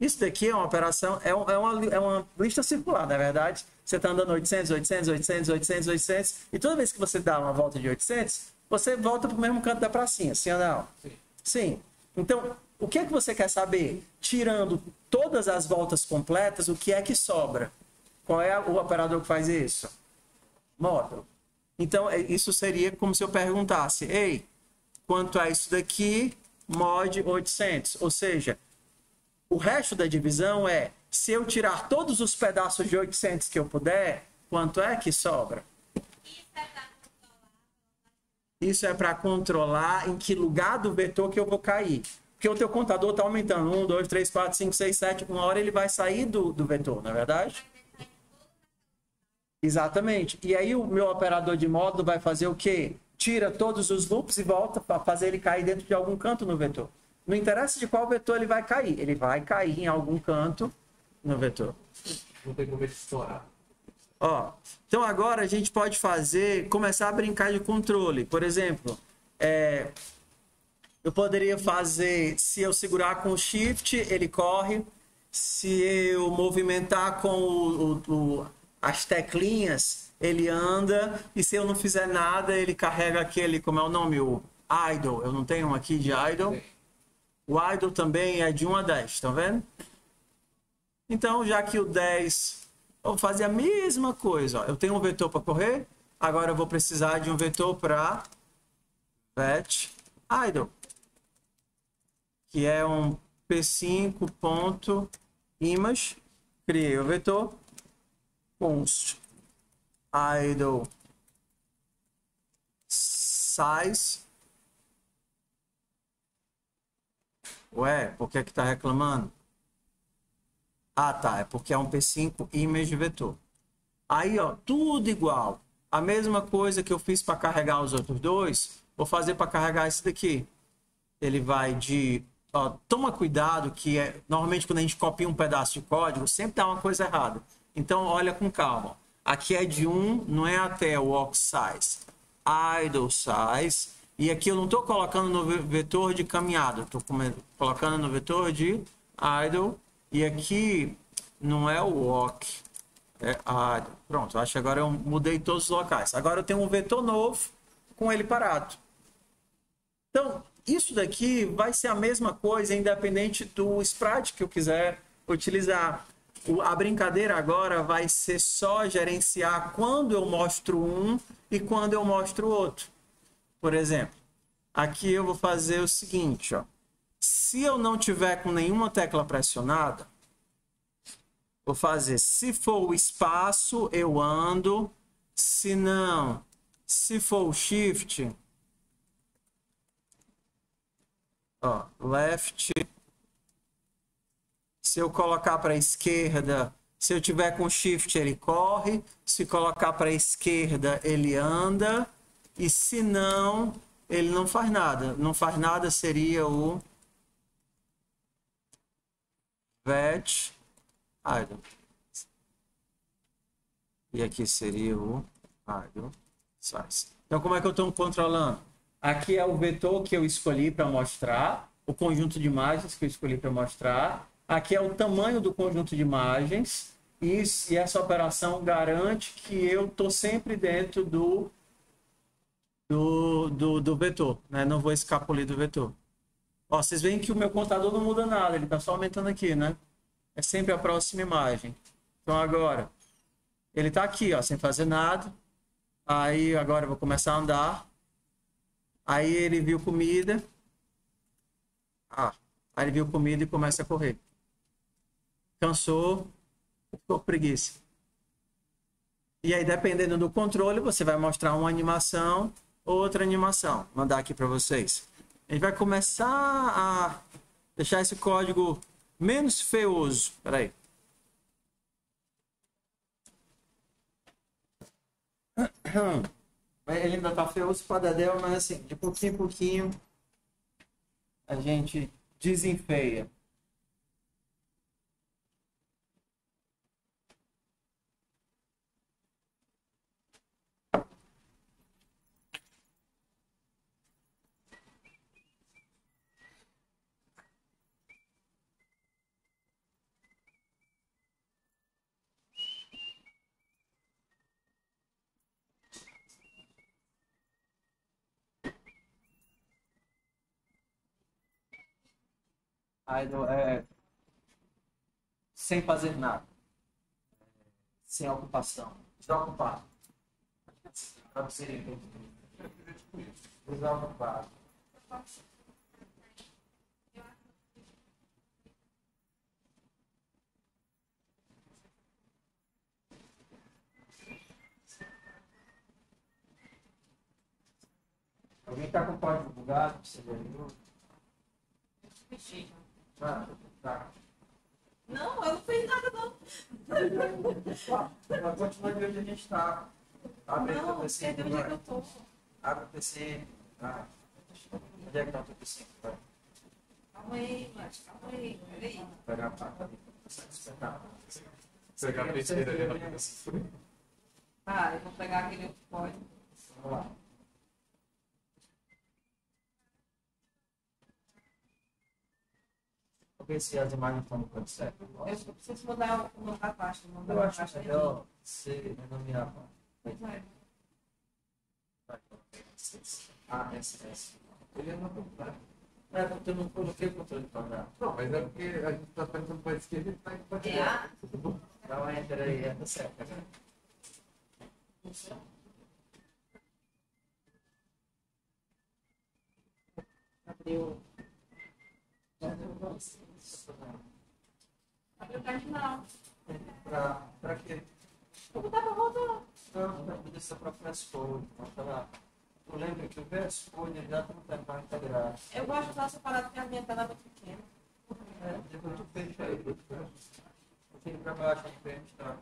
Isso daqui é uma operação, é uma lista circular, na verdade. Você está andando 800, 800, 800, 800, 800. E toda vez que você dá uma volta de 800, você volta para o mesmo canto da pracinha, sim ou não? Sim. Sim. Então, o que é que você quer saber? Tirando todas as voltas completas, o que é que sobra? Qual é o operador que faz isso? Módulo. Então, isso seria como se eu perguntasse, ei, quanto é isso daqui? Mod 800. Ou seja, o resto da divisão é, se eu tirar todos os pedaços de 800 que eu puder, quanto é que sobra? Isso é para controlar em que lugar do vetor que eu vou cair. Porque o teu contador está aumentando. 1, 2, 3, 4, 5, 6, 7. Uma hora ele vai sair do vetor, não é verdade? Exatamente. E aí o meu operador de módulo vai fazer o quê? Tira todos os loops e volta para fazer ele cair dentro de algum canto no vetor. Não interessa de qual vetor ele vai cair. Ele vai cair em algum canto no vetor. Não tem como ele estourar. Ó, então agora a gente pode começar a brincar de controle. Por exemplo, eu poderia fazer, se eu segurar com o Shift, ele corre. Se eu movimentar com as teclinhas, ele anda. E se eu não fizer nada, ele carrega aquele, como é o nome? O idle. Eu não tenho um aqui de idle. O idle também é de 1 a 10, estão vendo? Então, já que o 10, eu vou fazer a mesma coisa. Ó. Eu tenho um vetor para correr, agora eu vou precisar de um vetor para vet idle, que é um p5.image. Criei o vetor, const idle size. Ué, por que está reclamando? Ah, tá. É porque é um P5 image vetor. Aí, ó, tudo igual. A mesma coisa que eu fiz para carregar os outros dois, vou fazer para carregar esse daqui. Ele vai de... Ó, toma cuidado que normalmente quando a gente copia um pedaço de código, sempre dá uma coisa errada. Então, olha com calma. Aqui é de 1, não é até o walk size. Idle size. E aqui eu não estou colocando no vetor de caminhada. Estou colocando no vetor de idle. E aqui não é o walk. É idle. Pronto, acho que agora eu mudei todos os locais. Agora eu tenho um vetor novo com ele parado. Então, isso daqui vai ser a mesma coisa, independente do sprite que eu quiser utilizar. A brincadeira agora vai ser só gerenciar quando eu mostro um e quando eu mostro o outro. Por exemplo, aqui eu vou fazer o seguinte, ó. Se eu não tiver com nenhuma tecla pressionada, vou fazer, se for o espaço, eu ando. Se não, se for o shift, ó, left. Se eu colocar para a esquerda, se eu tiver com shift, ele corre. Se colocar para a esquerda, ele anda. E se não, ele não faz nada. Não faz nada seria o vet idle. E aqui seria o idle size. Então, como é que eu estou controlando? Aqui é o vetor que eu escolhi para mostrar, o conjunto de imagens que eu escolhi para mostrar. Aqui é o tamanho do conjunto de imagens. E essa operação garante que eu estou sempre dentro do vetor, né? Não vou escapulir do vetor. Ó, vocês veem que o meu contador não muda nada, ele está só aumentando aqui, né? É sempre a próxima imagem. Então agora, ele está aqui, ó, sem fazer nada. Aí agora eu vou começar a andar. Aí ele viu comida. Aí ele viu comida e começa a correr. Cansou, ficou com preguiça. E aí, dependendo do controle, você vai mostrar uma animação ou outra animação. Vou mandar aqui para vocês. A gente vai começar a deixar esse código menos feioso. Espera aí. Ele ainda tá feioso para Dedéu, mas assim, de pouquinho em pouquinho a gente desenfeia. Idle é sem fazer nada. Sem ocupação. Desocupado. Não seria desocupado. Alguém está com o código bugado? Você viu? Ah, tá. Não, eu não fiz nada, não. Continua de onde a gente está. Abre aí o Não, PC. onde é que eu tô? Abre o PC. Ah, onde é que está o teu PC? Vai Calma aí, mas calma aí, peraí. pegar a placa ali. Despertar. Pegar a peixeira ali na cabeça. Ah, eu vou pegar aquele outro código. Vamos lá. Vou ver se as imagens estão no canto certo. Eu preciso mudar o nome da pasta. Eu acho melhor você renomear. Pois é. Ah, essa. Ele não comprar. É, porque eu não coloquei o controle para dar. Não, mas é porque a gente tá apertando para a esquerda e tá indo para a É direita. A? Dá uma enter aí, é, tá certo. Né? Abriu. Abriu o cardinal. Pra quê? Eu vou dar pra voltar. Não, vai poder ser para fast code. Tu lembra que o fast code ele dá para tentar integrar. Eu gosto de usar separado porque a minha tela é muito pequena. É, depois tu fecha aí. Eu tenho para baixo de frente, tá?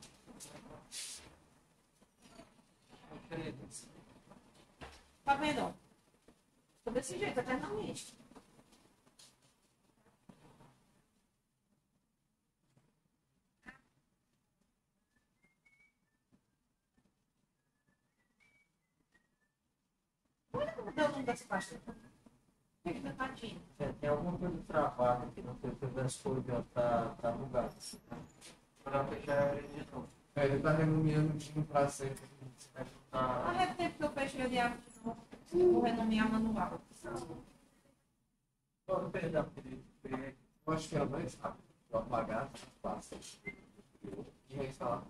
Tá vendo? Tô desse jeito, eternamente. Olha como deu o nome dessa pasta. Fica sentadinho. Tem alguma coisa travada aqui no teu fast code, ó, tá bugado. Para fechar e abrir de novo. É, ele tá renomeando o time para sempre. Ah, é tempo que eu fechei ali a eu vou renomear manual. Pode perder Eu acho que é mais rápido. Vou apagar, passa. E reinstalar.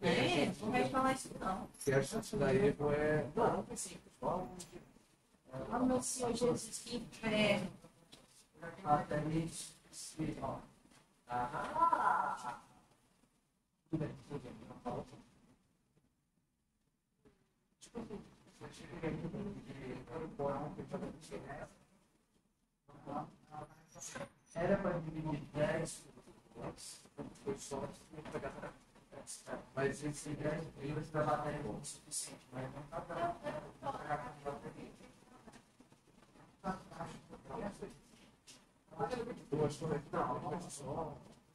É, não vai falar isso não. Se a chance da erro é. Não, é simples. Só Ah, meu Senhor Jesus, que inferno. até isso. Ó. Ah! Tudo bem, tudo bem. Não fala. Era para dividir 10 foi só pegar. Mas esse 10 livros da bateria é o suficiente, mas não está dando. Não,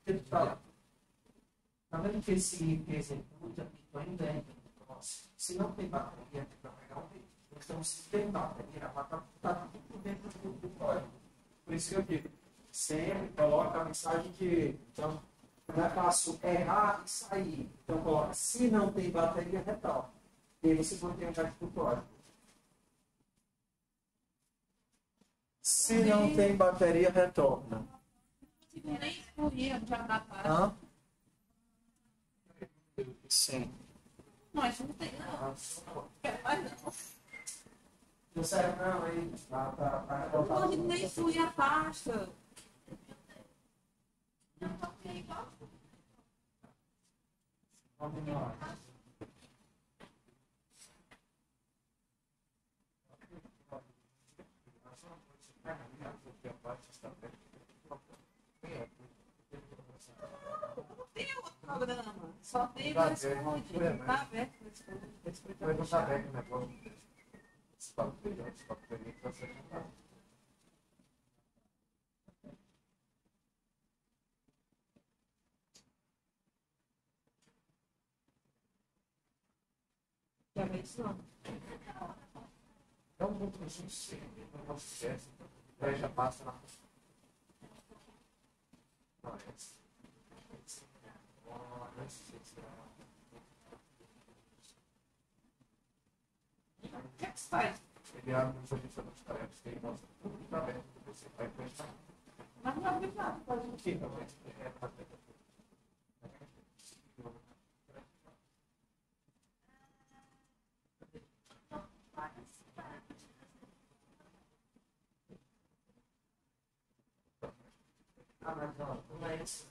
ele fala. Tá vendo que esse executa aqui está em dentro? Se não tem bateria, tem para pegar um vídeo. Então, se tem bateria, está tudo dentro do código. Por isso que eu digo, sempre coloca a mensagem que então, não é fácil errar e sair. Então, coloca, se não tem bateria, retorna. E aí você mantém o resto do código. Se não tem bateria, retorna. Se nem escorria, já dá para. Hã? Sim. Não, isso não tem não. Quero mais não. Não serve não, aí. Tá Não pode nem excluir a pasta. Não tem outro programa. Só tem o esconde. Tá aberto o esconde. Mas não tá bem o negócio. Esse papel vai ser chamado. Quer ver isso não? É um botãozinho simples, não esquece. Aí já passa na. Não, esse. O que é que você faz? Ele abre o serviço das tarefas que ele mostra tudo que está aberto. Você vai prestar. Mas não abre nada, pode ir. Sim, também. Essa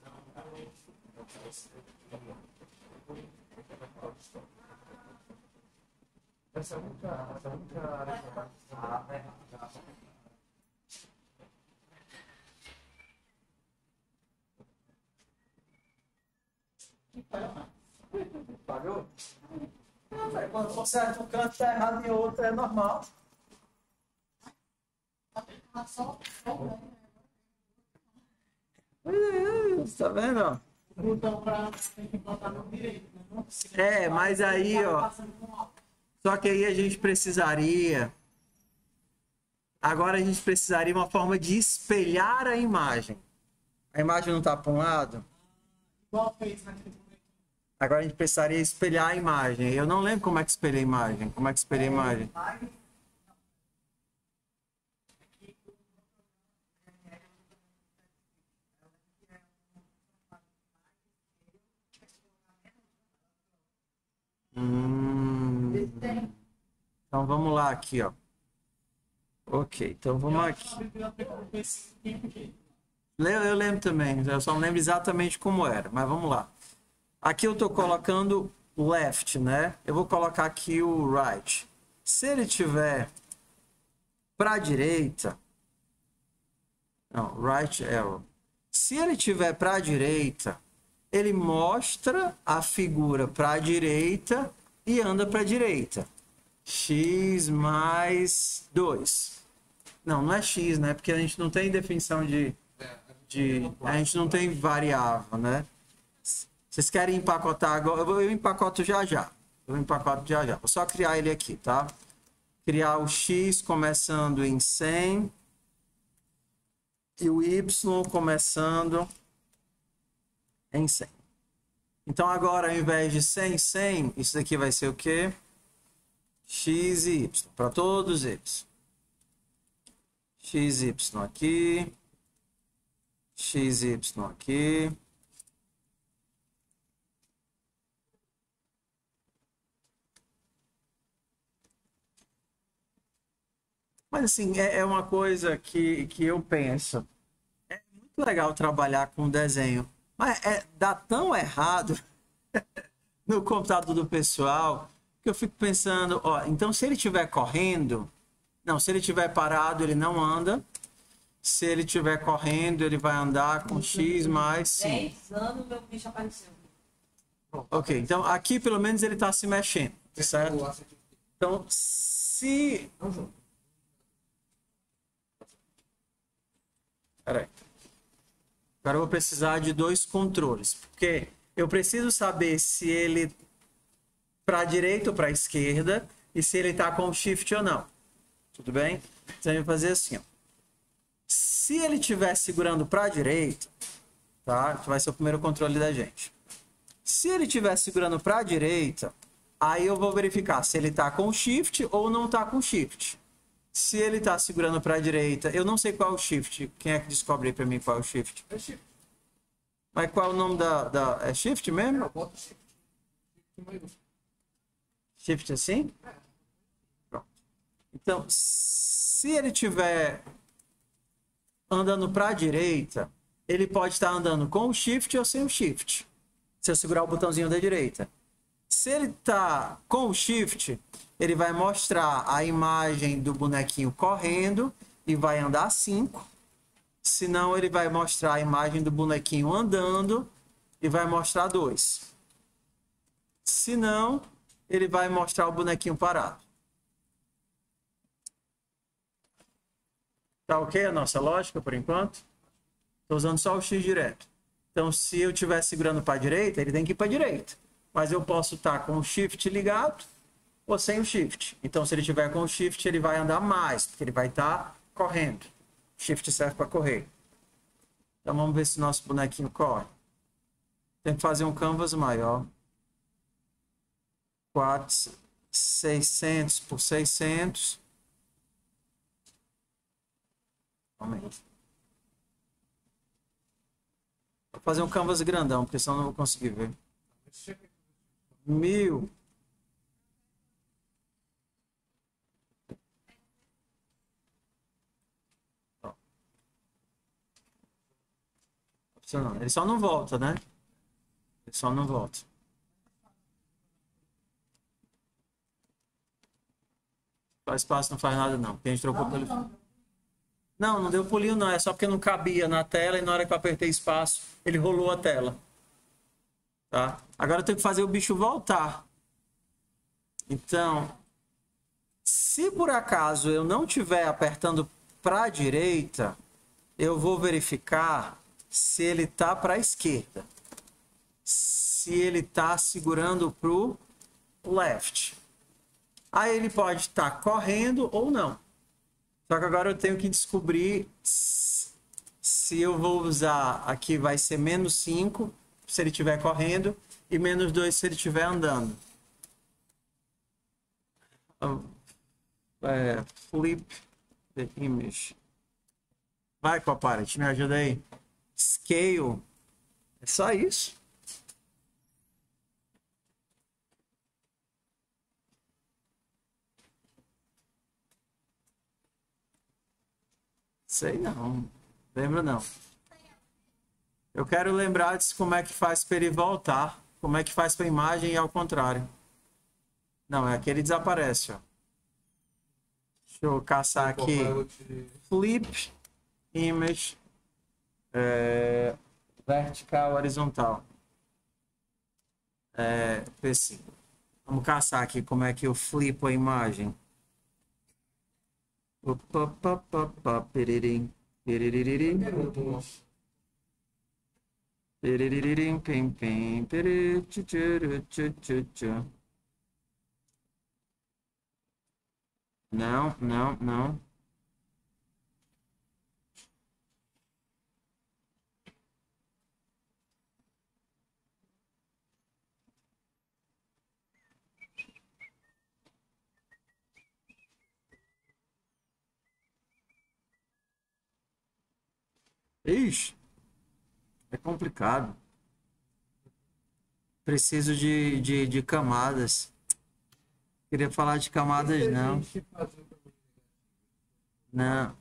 é a única área que eu faço. Pagou? Não, velho, quando conserta um canto, tá errado em outro, é normal. Tá vendo, ó? Botão pra tem que botar no direito, né? É, mas aí, ó. Só que aí a gente precisaria. Agora a gente precisaria uma forma de espelhar a imagem. A imagem não tá para um lado? Igual fez naquele momento. Agora a gente precisaria espelhar a imagem. Eu não lembro como é que espelha a imagem. Como é que espelha a imagem? Então vamos lá aqui, ó. Ok, então vamos aqui. Eu lembro também, eu só não lembro exatamente como era, mas vamos lá. Aqui eu estou colocando left, né? Eu vou colocar aqui o right. Se ele tiver para a direita, não, right arrow. Se ele tiver para a direita, ele mostra a figura para a direita e anda para a direita. X mais 2. Não, não é X, né? Porque a gente não tem definição a gente não tem variável, né? Vocês querem empacotar agora? Eu empacoto já já. Vou só criar ele aqui, tá? Criar o X começando em 100 e o Y começando em 100. Então agora, ao invés de 100, 100, isso daqui vai ser o quê? X e Y, para todos eles. X, Y aqui. X, Y aqui. Mas assim, é uma coisa que eu penso. É muito legal trabalhar com desenho. Mas dá tão errado no computador do pessoal que eu fico pensando, ó, então se ele estiver correndo, não, se ele estiver parado, ele não anda. Se ele estiver correndo, ele vai andar com X mais 5. 10 anos meu bicho apareceu. Ok, então aqui pelo menos ele está se mexendo, certo? Então, se... Peraí. Agora eu vou precisar de 2 controles, porque eu preciso saber se ele para a direita ou para a esquerda e se ele está com o shift ou não. Tudo bem? Então eu vou fazer assim, ó. Se ele estiver segurando para a direita, tá? Que vai ser o primeiro controle da gente. Se ele estiver segurando para a direita, aí eu vou verificar se ele está com shift ou não está com shift. Se ele está segurando para a direita, eu não sei qual é o shift. Quem é que descobre aí para mim qual é o shift? É shift. Mas qual é o nome da... É shift mesmo? Bota shift. Shift assim? Pronto. Então, se ele estiver andando para a direita, ele pode estar andando com o shift ou sem o shift. Se eu segurar o botãozinho da direita. Se ele está com o shift, ele vai mostrar a imagem do bonequinho correndo e vai andar 5. Senão, ele vai mostrar a imagem do bonequinho andando e vai mostrar 2. Se não, ele vai mostrar o bonequinho parado. Tá ok a nossa lógica por enquanto? Estou usando só o X direto. Então, se eu estiver segurando para a direita, ele tem que ir para a direita. Mas eu posso estar com o Shift ligado ou sem o Shift. Então, se ele estiver com o Shift, ele vai andar mais, porque ele vai estar correndo. O Shift serve para correr. Então, vamos ver se o nosso bonequinho corre. Tem que fazer um canvas maior. 600 por 600. Aumenta. Vou fazer um canvas grandão, porque senão não vou conseguir ver. 1000. Ele só não volta, né? Ele só não volta. Faz espaço, não faz nada não. Porque a gente trocou pelo... Não, não deu pulinho não. É só porque não cabia na tela e na hora que eu apertei espaço, ele rolou a tela. Tá? Agora eu tenho que fazer o bicho voltar. Então, se por acaso eu não estiver apertando para a direita, eu vou verificar se ele está para a esquerda. Se ele está segurando para o left. Aí ele pode estar correndo ou não. Só que agora eu tenho que descobrir se eu vou usar aqui vai ser -5 se ele estiver correndo e -2 se ele estiver andando. Flip the image. Vai, Copilot, me ajuda aí. Scale. É só isso. Sei não. Lembra não. Eu quero lembrar de como é que faz para ele voltar. Como é que faz para a imagem e ao contrário. Não, é que ele desaparece, ó. Deixa eu caçar aqui. Flip image vertical horizontal. PC. Vamos caçar aqui como é que eu flipo a imagem. Periririm, periririm. Periririm, pim, pim, piri, tchutchuru, tchutchu. Não, não, não. Ixi, é complicado. Preciso de camadas. Queria falar de camadas, não. Não.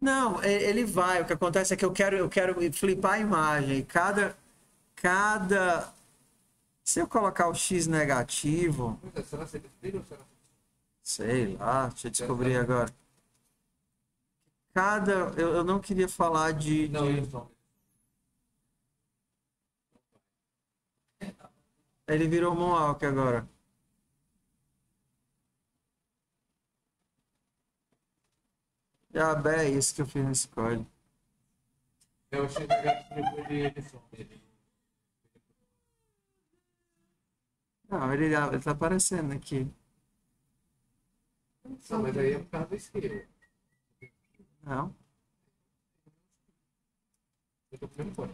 Não, ele vai. O que acontece é que eu quero flipar a imagem. Se eu colocar o X negativo... Sei lá, deixa eu descobrir agora. Eu não queria falar de... Ele virou Moonwalk agora. É isso que eu fiz nesse código. Eu achei depois de edição dele. Não, ele tá aparecendo aqui. Não, mas aí é por causa do isqueiro. Não. Eu tô comendo fora.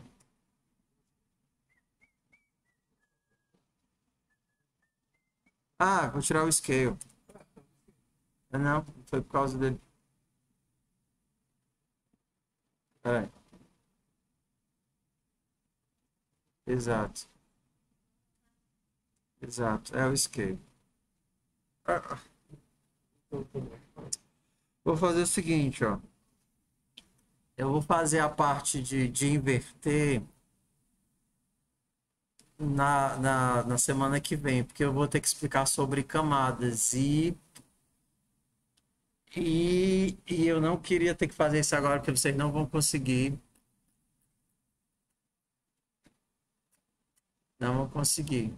Ah, vou tirar o scale. Não, foi por causa dele. Peraí. Exato. Exato, é o scale. Vou fazer o seguinte, ó. Eu vou fazer a parte de inverter na semana que vem, porque eu vou ter que explicar sobre camadas e eu não queria ter que fazer isso agora, porque vocês não vão conseguir. Não vão conseguir.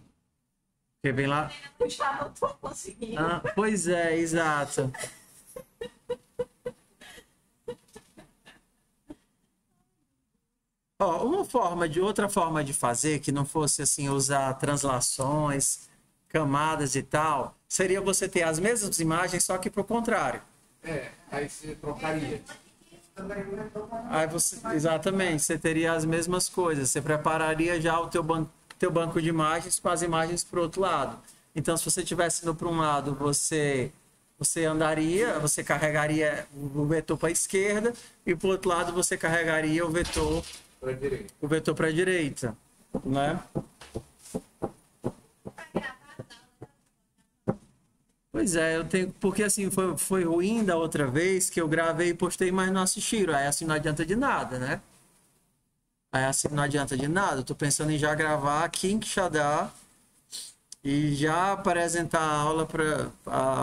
Porque vem lá... Eu já não tô conseguindo. Ah, pois é, exato. Ó, outra forma de fazer que não fosse assim usar translações, camadas e tal, seria você ter as mesmas imagens, só que pro contrário. Aí você trocaria. Aí você, exatamente, você teria as mesmas coisas. Você prepararia já o teu banco de imagens com as imagens para o outro lado. Então, se você estivesse indo para um lado, você andaria, você carregaria o vetor para a esquerda e para o outro lado você carregaria o vetor para a direita, né? Pois é, eu tenho. Porque assim, foi ruim da outra vez que eu gravei e postei, mas não assistiram. Aí assim não adianta de nada, né? Aí assim não adianta de nada. Eu tô pensando em já gravar aqui em Quixadá e já apresentar a aula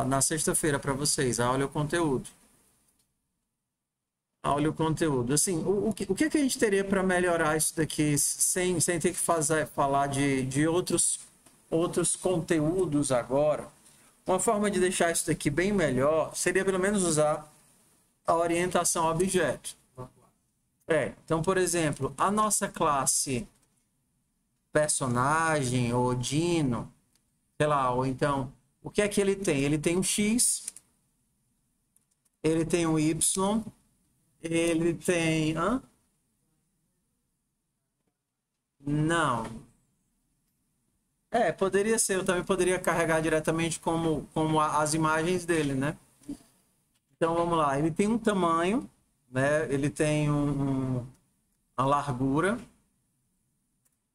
na sexta-feira para vocês. A aula e o conteúdo. A aula e o conteúdo. Assim, o que a gente teria para melhorar isso daqui sem ter que falar de outros conteúdos agora? Uma forma de deixar isso daqui bem melhor seria pelo menos usar a orientação a objeto. Então, por exemplo, a nossa classe personagem ou Dino, sei lá, ou então, o que é que ele tem? Ele tem um X, ele tem um Y, ele tem... Hã? Não. Poderia ser, eu também poderia carregar diretamente como as imagens dele, né? Então, vamos lá, ele tem um tamanho, né? Ele tem uma largura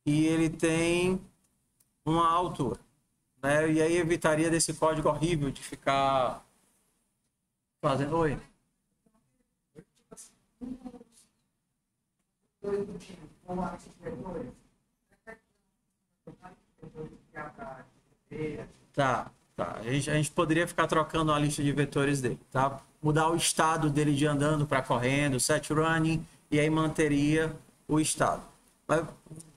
e ele tem uma altura, né? E aí evitaria desse código horrível de ficar fazendo... Oi? Tá. A gente poderia ficar trocando a lista de vetores dele, tá? Mudar o estado dele de andando para correndo, set running, e aí manteria o estado. Mas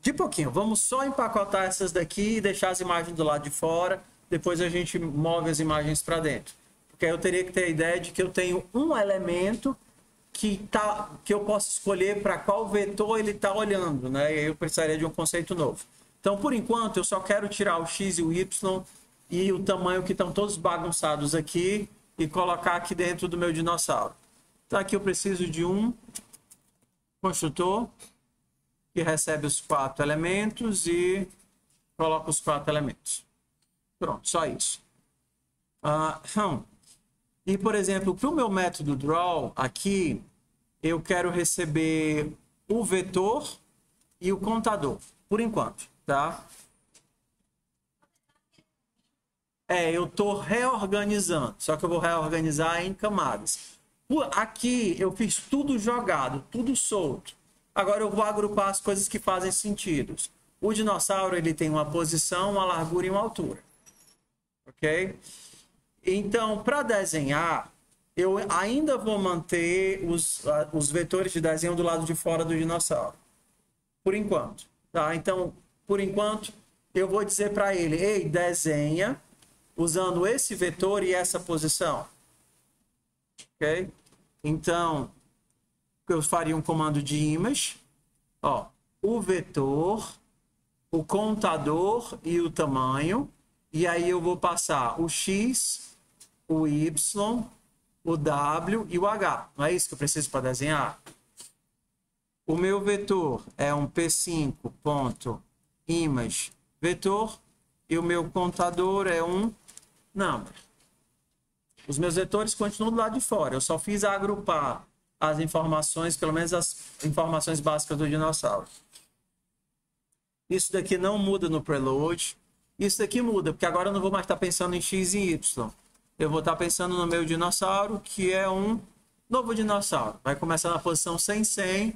de pouquinho, vamos só empacotar essas daqui e deixar as imagens do lado de fora, depois a gente move as imagens para dentro. Porque aí eu teria que ter a ideia de que eu tenho um elemento que eu posso escolher para qual vetor ele está olhando, né? E aí eu precisaria de um conceito novo. Então, por enquanto, eu só quero tirar o X e o Y e o tamanho que estão todos bagunçados aqui e colocar aqui dentro do meu dinossauro. Então, aqui eu preciso de um construtor que recebe os 4 elementos e coloca os 4 elementos. Pronto, só isso. E, por exemplo, para o meu método draw, aqui, eu quero receber o vetor e o contador, por enquanto, tá? Eu estou reorganizando, só que eu vou reorganizar em camadas. Aqui, eu fiz tudo jogado, tudo solto. Agora, eu vou agrupar as coisas que fazem sentido. O dinossauro, ele tem uma posição, uma largura e uma altura. Ok? Então, para desenhar, eu ainda vou manter os vetores de desenho do lado de fora do dinossauro. Por enquanto. Tá? Então, por enquanto, eu vou dizer para ele, ei, desenha usando esse vetor e essa posição. Ok? Então, eu faria um comando de image. Ó, o vetor, o contador e o tamanho. E aí eu vou passar o X, o Y, o W e o H. Não é isso que eu preciso para desenhar? O meu vetor é um P5.image vetor e o meu contador é um number. Os meus vetores continuam do lado de fora. Eu só fiz agrupar as informações, pelo menos as informações básicas do dinossauro. Isso daqui não muda no preload. Isso daqui muda, porque agora eu não vou mais estar pensando em X e Y. Eu vou estar pensando no meu dinossauro, que é um novo dinossauro. Vai começar na posição 100, 100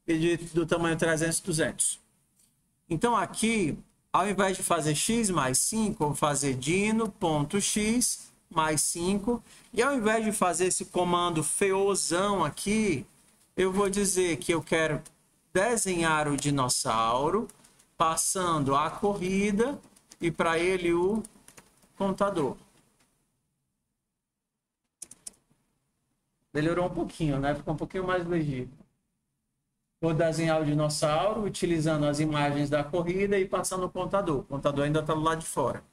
e do tamanho 300, 200. Então aqui, ao invés de fazer x mais 5, eu vou fazer dino.x mais 5. E ao invés de fazer esse comando feozão aqui, eu vou dizer que eu quero desenhar o dinossauro, passando a corrida e para ele o contador. Melhorou um pouquinho, né? Ficou um pouquinho mais legível. Vou desenhar o dinossauro utilizando as imagens da corrida e passando o contador. O contador ainda está do lado de fora.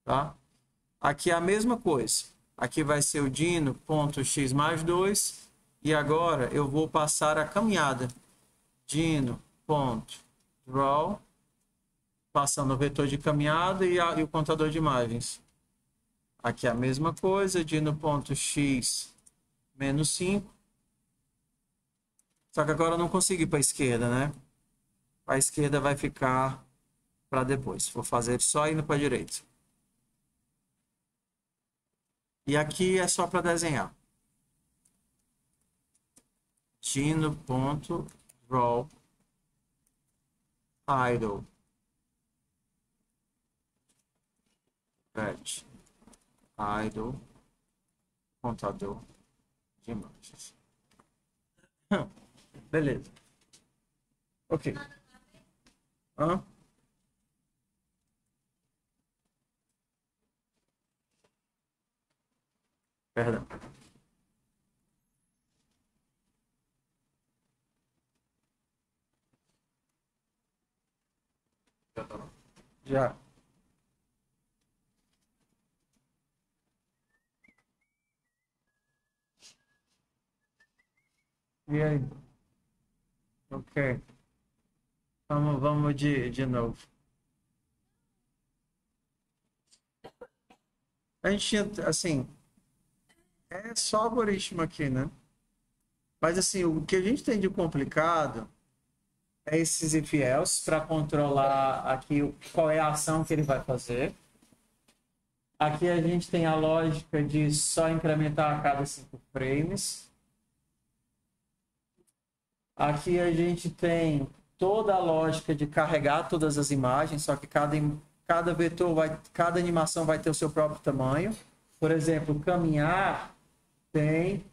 Tá? Aqui é a mesma coisa. Aqui vai ser o dino.x mais 2. E agora eu vou passar a caminhada. Dino.draw. Passando o vetor de caminhada e o contador de imagens. Aqui é a mesma coisa. Dino.x menos 5. Só que agora eu não consigo ir para a esquerda, né? A esquerda vai ficar para depois. Vou fazer só indo para a direita. E aqui é só para desenhar. Dino.draw idle. Vet. Idle. Contador de imagens. Beleza. Ok. Hã? Perdão. Já. E aí? Ok. Vamos de novo. A gente tinha, assim, é só algoritmo aqui, né? Mas, assim, o que a gente tem de complicado é esses if else para controlar aqui qual é a ação que ele vai fazer. Aqui a gente tem a lógica de só incrementar a cada 5 frames. Aqui a gente tem toda a lógica de carregar todas as imagens, só que cada vetor, cada animação vai ter o seu próprio tamanho. Por exemplo, caminhar tem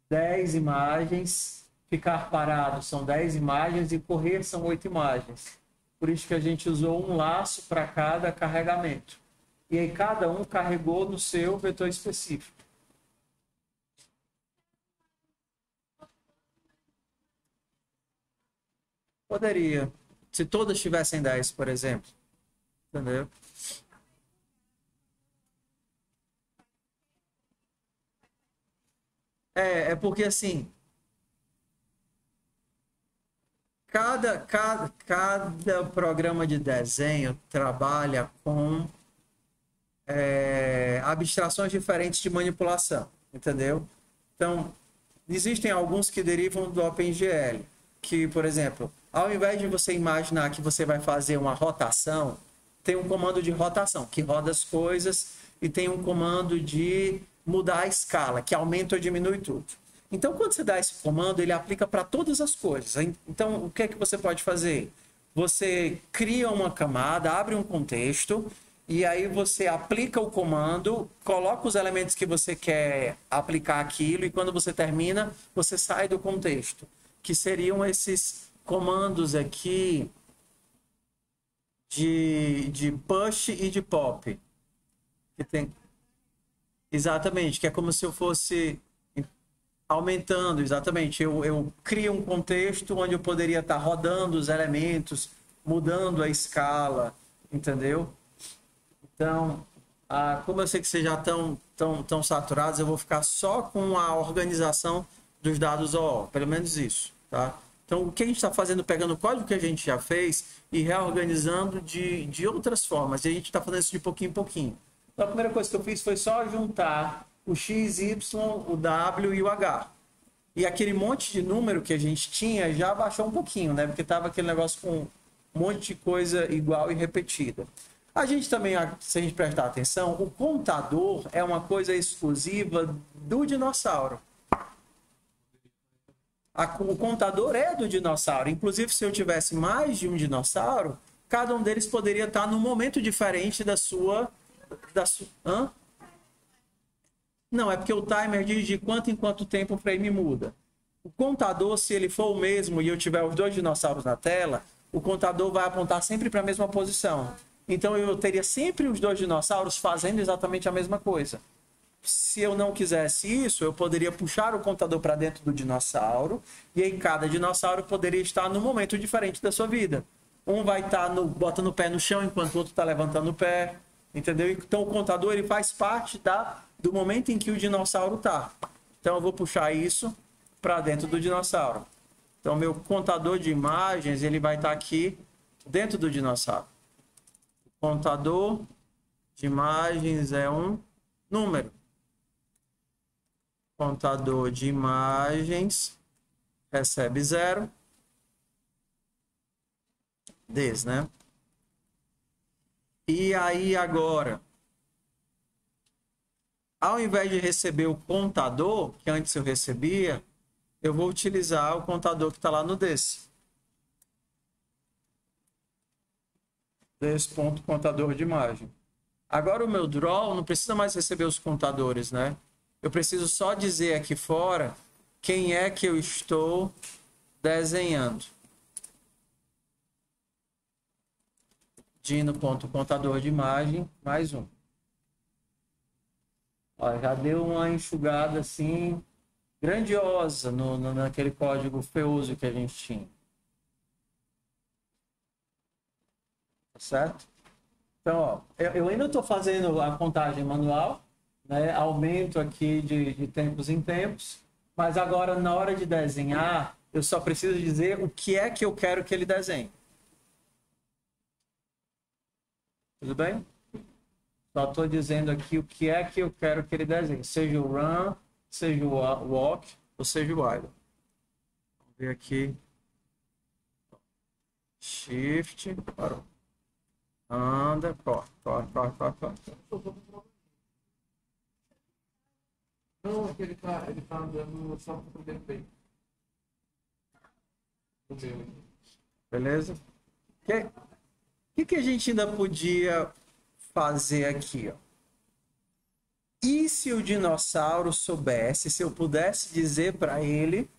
10 imagens, ficar parado são 10 imagens e correr são 8 imagens. Por isso que a gente usou um laço para cada carregamento. E aí cada um carregou no seu vetor específico. Poderia. Se todas tivessem 10, por exemplo. Entendeu? É porque assim, cada programa de desenho trabalha com abstrações diferentes de manipulação, entendeu? Então, existem alguns que derivam do OpenGL, que, por exemplo, ao invés de você imaginar que você vai fazer uma rotação, tem um comando de rotação, que roda as coisas, e tem um comando de mudar a escala, que aumenta ou diminui tudo. Então, quando você dá esse comando, ele aplica para todas as coisas. Então, o que é que você pode fazer? Você cria uma camada, abre um contexto, e aí você aplica o comando, coloca os elementos que você quer aplicar aquilo, e quando você termina, você sai do contexto. Que seriam esses comandos aqui de push e de pop. Que tem... Exatamente, que é como se eu fosse aumentando, exatamente. Eu crio um contexto onde eu poderia estar rodando os elementos, mudando a escala, entendeu? Então, como eu sei que vocês já estão saturados, eu vou ficar só com a organização dos dados OO, pelo menos isso, tá? Então, o que a gente está fazendo, pegando o código que a gente já fez e reorganizando de outras formas, e a gente está fazendo isso de pouquinho em pouquinho. Então, a primeira coisa que eu fiz foi só juntar o X, Y, o W e o H. E aquele monte de número que a gente tinha já baixou um pouquinho, né? Porque estava aquele negócio com um monte de coisa igual e repetida. A gente também, se a gente prestar atenção, o contador é uma coisa exclusiva do dinossauro. O contador é do dinossauro. Inclusive, se eu tivesse mais de um dinossauro, cada um deles poderia estar num momento diferente da sua... Hã? Não, é porque o timer diz de quanto em quanto tempo o frame muda. O contador, se ele for o mesmo e eu tiver os dois dinossauros na tela, o contador vai apontar sempre para a mesma posição. Então eu teria sempre os dois dinossauros fazendo exatamente a mesma coisa. Se eu não quisesse isso, eu poderia puxar o contador para dentro do dinossauro e aí cada dinossauro poderia estar num momento diferente da sua vida. Um vai estar botando o pé no chão enquanto o outro está levantando o pé, entendeu? Então o contador ele faz parte do momento em que o dinossauro está. Então eu vou puxar isso para dentro do dinossauro. Então meu contador de imagens ele vai estar aqui dentro do dinossauro. O contador de imagens é um número. Contador de imagens recebe 0. Né? E aí agora, ao invés de receber o contador, que antes eu recebia, eu vou utilizar o contador que está lá no desse. Desse ponto contador de imagem. Agora o meu draw não precisa mais receber os contadores, né? Eu preciso só dizer aqui fora quem é que eu estou desenhando. Dino.contador de imagem, mais um. Ó, já deu uma enxugada assim, grandiosa naquele código feioso que a gente tinha. Tá certo? Então, ó, eu ainda estou fazendo a contagem manual, né? Aumento aqui de tempos em tempos, mas agora na hora de desenhar, eu só preciso dizer o que é que eu quero que ele desenhe. Tudo bem? Só estou dizendo aqui o que é que eu quero que ele desenhe. Seja o run, seja o walk, ou seja o idle. Vamos ver aqui. Shift, parou. Anda, corre. Não, é que ele tá andando só pro primeiro peito. Beleza? O que a gente ainda podia fazer aqui, ó? E se o dinossauro soubesse, se eu pudesse dizer para ele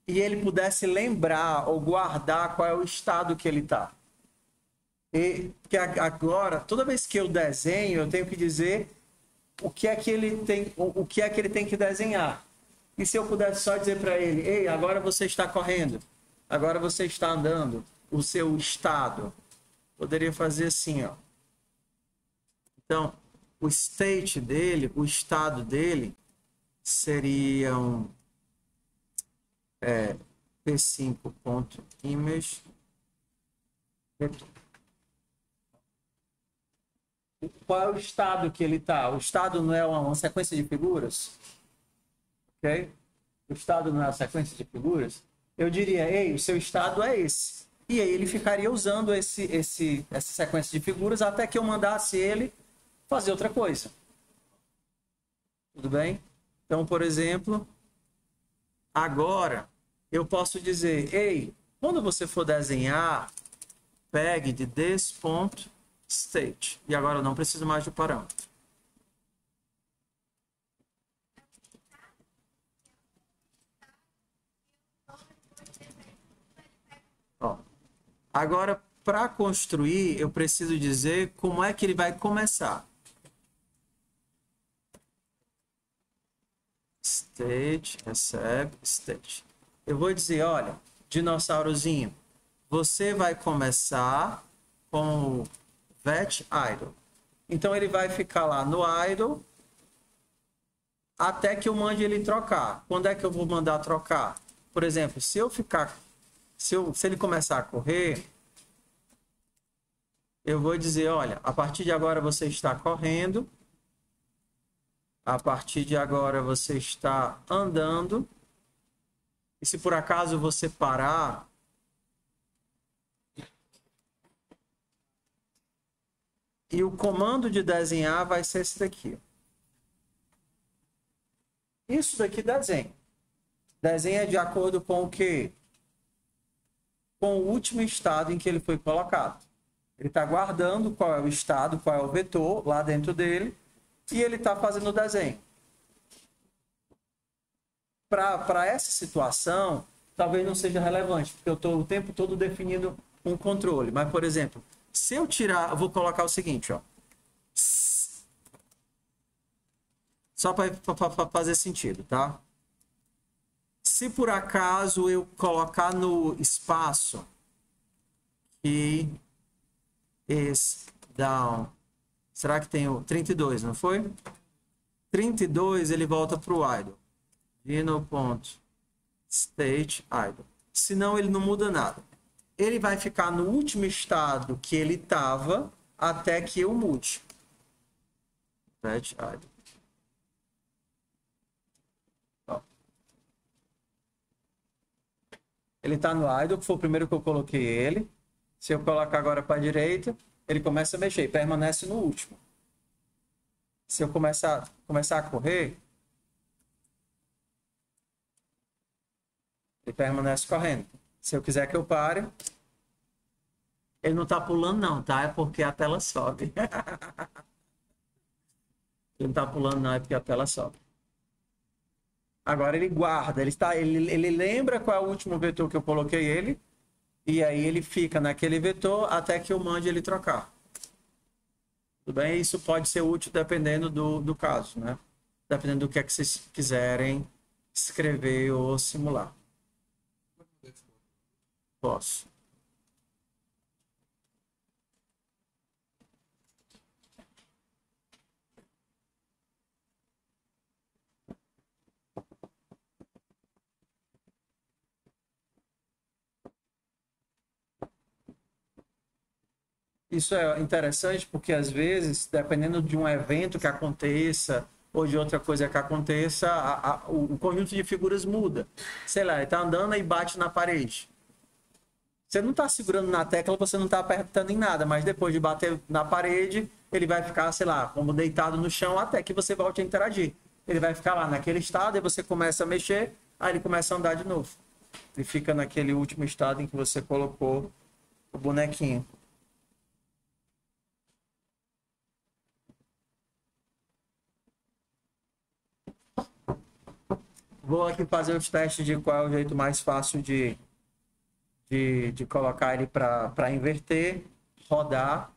e ele pudesse lembrar ou guardar qual é o estado que ele está? Porque agora, toda vez que eu desenho, eu tenho que dizer o que é que ele tem que desenhar. E se eu pudesse só dizer para ele, ei, agora você está correndo, agora você está andando, o seu estado, poderia fazer assim, ó. Então, o state dele, o estado dele, seriam p5.image. Qual é o estado que ele está? O estado não é uma sequência de figuras? Ok? O estado não é uma sequência de figuras? Eu diria, ei, o seu estado é esse. E aí ele ficaria usando essa sequência de figuras até que eu mandasse ele fazer outra coisa. Tudo bem? Então, por exemplo, agora eu posso dizer, ei, quando você for desenhar, pegue de this.state. E agora eu não preciso mais do parâmetro. Ó, agora, para construir, eu preciso dizer como é que ele vai começar. State, recebe, state. Eu vou dizer, olha, dinossaurozinho, você vai começar com o vet idle. Então ele vai ficar lá no idle até que eu mande ele trocar. Quando é que eu vou mandar trocar? Por exemplo, se ele começar a correr, eu vou dizer, olha, a partir de agora você está correndo, a partir de agora você está andando, e se por acaso você parar, e o comando de desenhar vai ser esse daqui. Isso daqui desenha. Desenha de acordo com o quê? Com o último estado em que ele foi colocado. Ele está guardando qual é o estado, qual é o vetor lá dentro dele, e ele está fazendo o desenho. Para essa situação, talvez não seja relevante, porque eu estou o tempo todo definindo um controle. Mas, por exemplo, se eu tirar, eu vou colocar o seguinte, ó. Só para fazer sentido, tá? Se por acaso eu colocar no espaço que is down, será que tem o 32, não foi? 32 ele volta para o idle. Dino.state idle. Senão ele não muda nada. Ele vai ficar no último estado que ele estava até que eu mude. Vet idle. Ele está no idle, que foi o primeiro que eu coloquei ele. Se eu colocar agora para a direita, ele começa a mexer, permanece no último. Se eu começar a correr, ele permanece correndo. Se eu quiser que eu pare, ele não está pulando não, tá? É porque a tela sobe. Ele não está pulando não, é porque a tela sobe. Agora ele guarda, ele lembra qual é o último vetor que eu coloquei ele, e aí ele fica naquele vetor até que eu mande ele trocar. Tudo bem? Isso pode ser útil dependendo do caso, né? Dependendo do que é que vocês quiserem escrever ou simular. Posso. Isso é interessante porque, às vezes, dependendo de um evento que aconteça ou de outra coisa que aconteça, o conjunto de figuras muda. Sei lá, ele está andando e bate na parede. Você não está segurando na tecla, você não está apertando em nada, mas depois de bater na parede, ele vai ficar, sei lá, como deitado no chão até que você volte a interagir. Ele vai ficar lá naquele estado, e você começa a mexer, aí ele começa a andar de novo. Ele fica naquele último estado em que você colocou o bonequinho. Vou aqui fazer os testes de qual é o jeito mais fácil de colocar ele para inverter, rodar.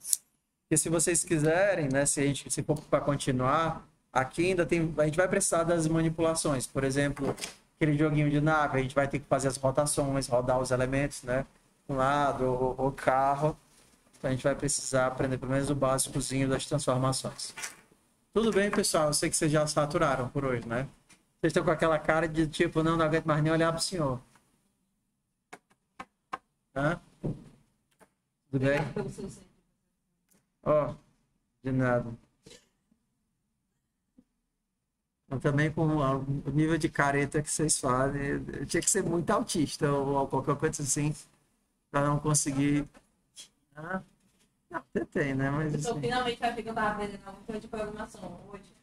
E se vocês quiserem, né, se for para continuar, aqui ainda tem, a gente vai precisar das manipulações. Por exemplo, aquele joguinho de nave, a gente vai ter que fazer as rotações, rodar os elementos, né, um lado, o carro. Então a gente vai precisar aprender pelo menos o básicozinho das transformações. Tudo bem, pessoal? Eu sei que vocês já saturaram por hoje, né? Vocês estão com aquela cara de tipo, não aguento mais nem olhar para o senhor. Hã? Tudo bem? Ó, de nada. Eu também com o nível de careta que vocês fazem, eu tinha que ser muito autista ou qualquer coisa assim, para não conseguir. Ah, não, até tem, né? Mas, Então, assim... finalmente vai ficar aprendendo alguma coisa de programação hoje.